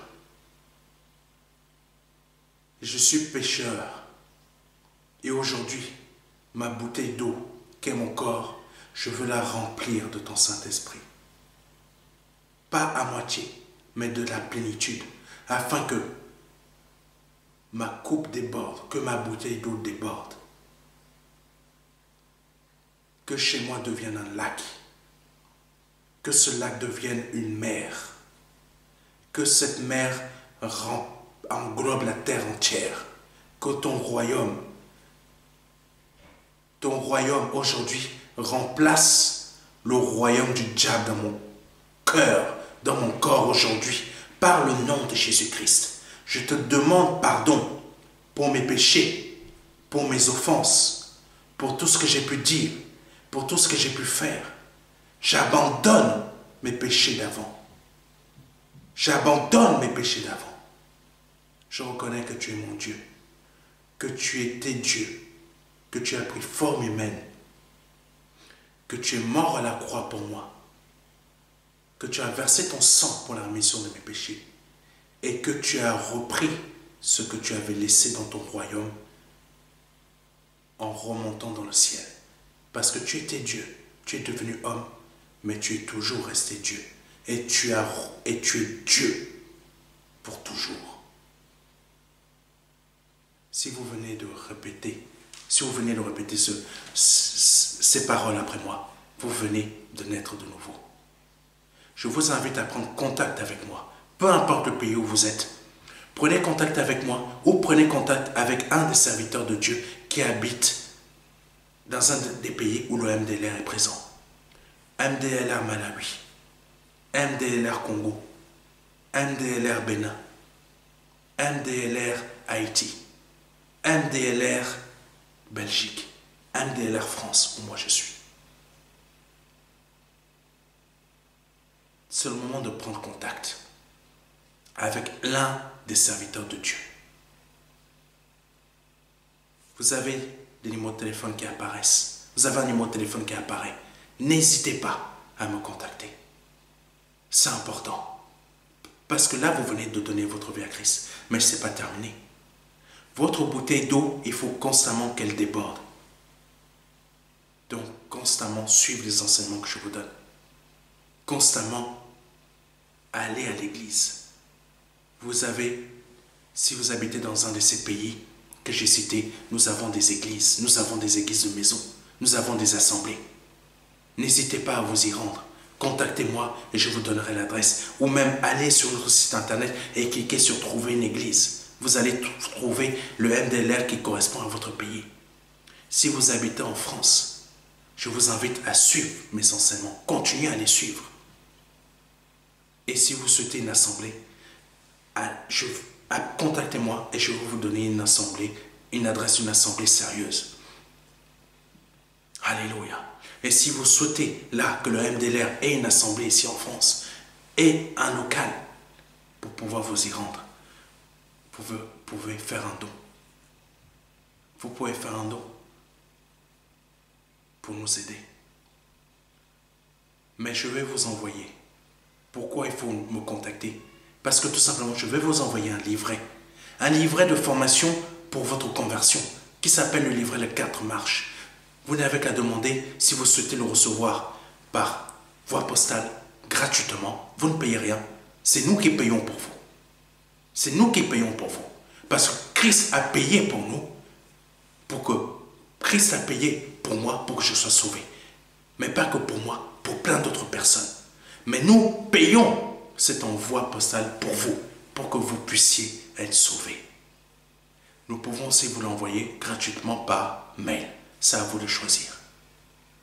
Je suis pécheur. Et aujourd'hui, ma bouteille d'eau, qu'est mon corps, je veux la remplir de ton Saint-Esprit. Pas à moitié, mais de la plénitude, afin que ma coupe déborde, que ma bouteille d'eau déborde. Que chez moi devienne un lac. Que ce lac devienne une mer. Que cette mer englobe la terre entière. Que ton royaume aujourd'hui remplace le royaume du diable dans mon cœur, dans mon corps aujourd'hui, par le nom de Jésus-Christ. Je te demande pardon pour mes péchés, pour mes offenses, pour tout ce que j'ai pu dire, pour tout ce que j'ai pu faire. J'abandonne mes péchés d'avant. J'abandonne mes péchés d'avant. Je reconnais que tu es mon Dieu, que tu étais Dieu, que tu as pris forme humaine, que tu es mort à la croix pour moi, que tu as versé ton sang pour la rémission de mes péchés et que tu as repris ce que tu avais laissé dans ton royaume en remontant dans le ciel. Parce que tu étais Dieu, tu es devenu homme, mais tu es toujours resté Dieu. Et tu es Dieu pour toujours. Si vous venez de répéter, ces paroles après moi, vous venez de naître de nouveau. Je vous invite à prendre contact avec moi, peu importe le pays où vous êtes. Prenez contact avec moi ou prenez contact avec un des serviteurs de Dieu qui habite dans un des pays où le MDLR est présent. MDLR Malawi, MDLR Congo, MDLR Bénin, MDLR Haïti, MDLR Belgique, MDLR France, où moi je suis. C'est le moment de prendre contact avec l'un des serviteurs de Dieu. Vous avez des numéros de téléphone qui apparaissent. Vous avez un numéro de téléphone qui apparaît. N'hésitez pas à me contacter. C'est important. Parce que là, vous venez de donner votre vie à Christ. Mais ce n'est pas terminé. Votre bouteille d'eau, il faut constamment qu'elle déborde. Donc, constamment suivre les enseignements que je vous donne. Constamment aller à l'église. Vous avez, si vous habitez dans un de ces pays que j'ai cités, nous avons des églises de maison, nous avons des assemblées. N'hésitez pas à vous y rendre. Contactez-moi et je vous donnerai l'adresse. Ou même allez sur notre site internet et cliquez sur trouver une église. Vous allez trouver le MDLR qui correspond à votre pays. Si vous habitez en France, je vous invite à suivre mes enseignements. Continuez à les suivre. Et si vous souhaitez une assemblée, contactez-moi et je vais vous donner une adresse d'une assemblée sérieuse. Alléluia. Et si vous souhaitez là que le MDLR ait une assemblée ici en France et un local pour pouvoir vous y rendre, vous pouvez faire un don. Vous pouvez faire un don pour nous aider. Mais je vais vous envoyer. Pourquoi il faut me contacter? Parce que tout simplement, je vais vous envoyer un livret de formation pour votre conversion, qui s'appelle le livret Les 4 marches. Vous n'avez qu'à demander si vous souhaitez le recevoir par voie postale, gratuitement. Vous ne payez rien. C'est nous qui payons pour vous. C'est nous qui payons pour vous. Parce que Christ a payé pour nous, Christ a payé pour moi pour que je sois sauvé. Mais pas que pour moi, pour plein d'autres personnes. Mais nous payons cet envoi postal pour vous, pour que vous puissiez être sauvés. Nous pouvons aussi vous l'envoyer gratuitement par mail. C'est à vous de choisir.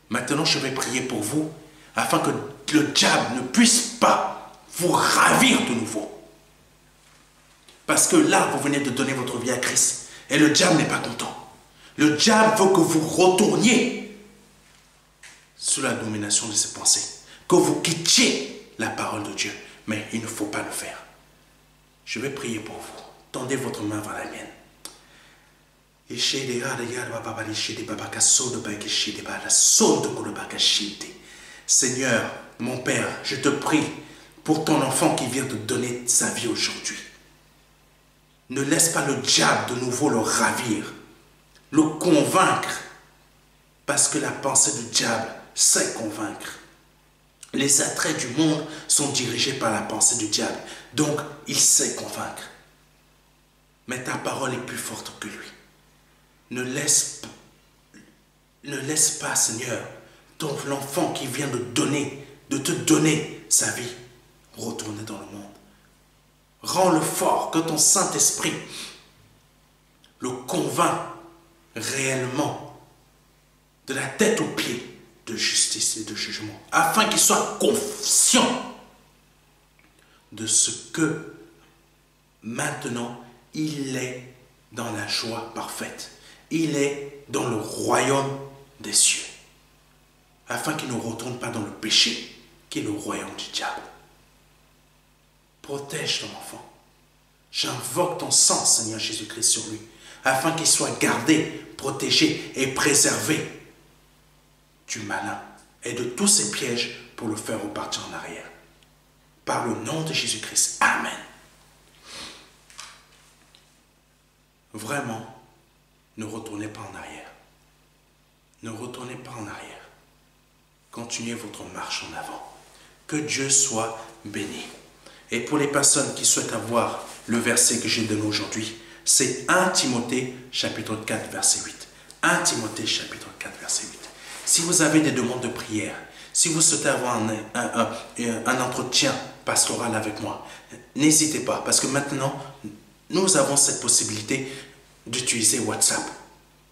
Maintenant, je vais prier pour vous afin que le diable ne puisse pas vous ravir de nouveau. Parce que là, vous venez de donner votre vie à Christ et le diable n'est pas content. Le diable veut que vous retourniez sous la domination de ses pensées, que vous quittiez la parole de Dieu. Mais il ne faut pas le faire. Je vais prier pour vous. Tendez votre main vers la mienne. Seigneur, mon Père, je te prie pour ton enfant qui vient de donner sa vie aujourd'hui. Ne laisse pas le diable de nouveau le ravir, le convaincre, parce que la pensée du diable sait convaincre. Les attraits du monde sont dirigés par la pensée du diable, donc il sait convaincre. Mais ta parole est plus forte que lui. Ne laisse pas, Seigneur, l'enfant qui vient de te donner sa vie, retourner dans le monde. Rends-le fort, que ton Saint-Esprit le convainc réellement de la tête aux pieds de justice et de jugement, afin qu'il soit conscient de ce que maintenant il est dans la joie parfaite. Il est dans le royaume des cieux, afin qu'il ne retourne pas dans le péché, qui est le royaume du diable. Protège ton enfant. J'invoque ton sang, Seigneur Jésus-Christ, sur lui, afin qu'il soit gardé, protégé et préservé du malin et de tous ses pièges pour le faire repartir en arrière. Par le nom de Jésus-Christ. Amen. Vraiment, ne retournez pas en arrière. Ne retournez pas en arrière. Continuez votre marche en avant. Que Dieu soit béni. Et pour les personnes qui souhaitent avoir le verset que j'ai donné aujourd'hui, c'est 1 Timothée chapitre 4 verset 8. 1 Timothée chapitre 4 verset 8. Si vous avez des demandes de prière, si vous souhaitez avoir un entretien pastoral avec moi, n'hésitez pas, parce que maintenant, nous avons cette possibilité d'utiliser WhatsApp.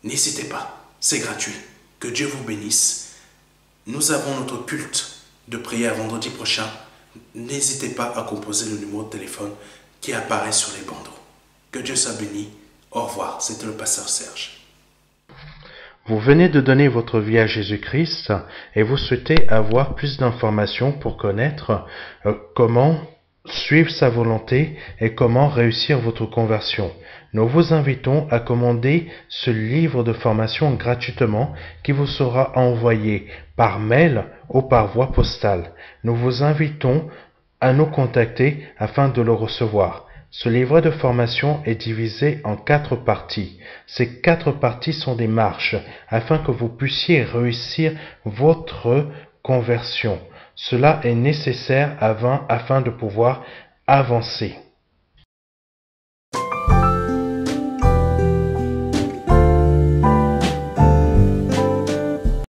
N'hésitez pas, c'est gratuit. Que Dieu vous bénisse. Nous avons notre culte de prière vendredi prochain. N'hésitez pas à composer le numéro de téléphone qui apparaît sur les bandeaux. Que Dieu soit béni. Au revoir. C'était le pasteur Serge. Vous venez de donner votre vie à Jésus-Christ et vous souhaitez avoir plus d'informations pour connaître comment suivre sa volonté et comment réussir votre conversion. Nous vous invitons à commander ce livre de formation gratuitement qui vous sera envoyé par mail ou par voie postale. Nous vous invitons à nous contacter afin de le recevoir. Ce livret de formation est divisé en 4 parties. Ces 4 parties sont des marches afin que vous puissiez réussir votre conversion. Cela est nécessaire afin de pouvoir avancer.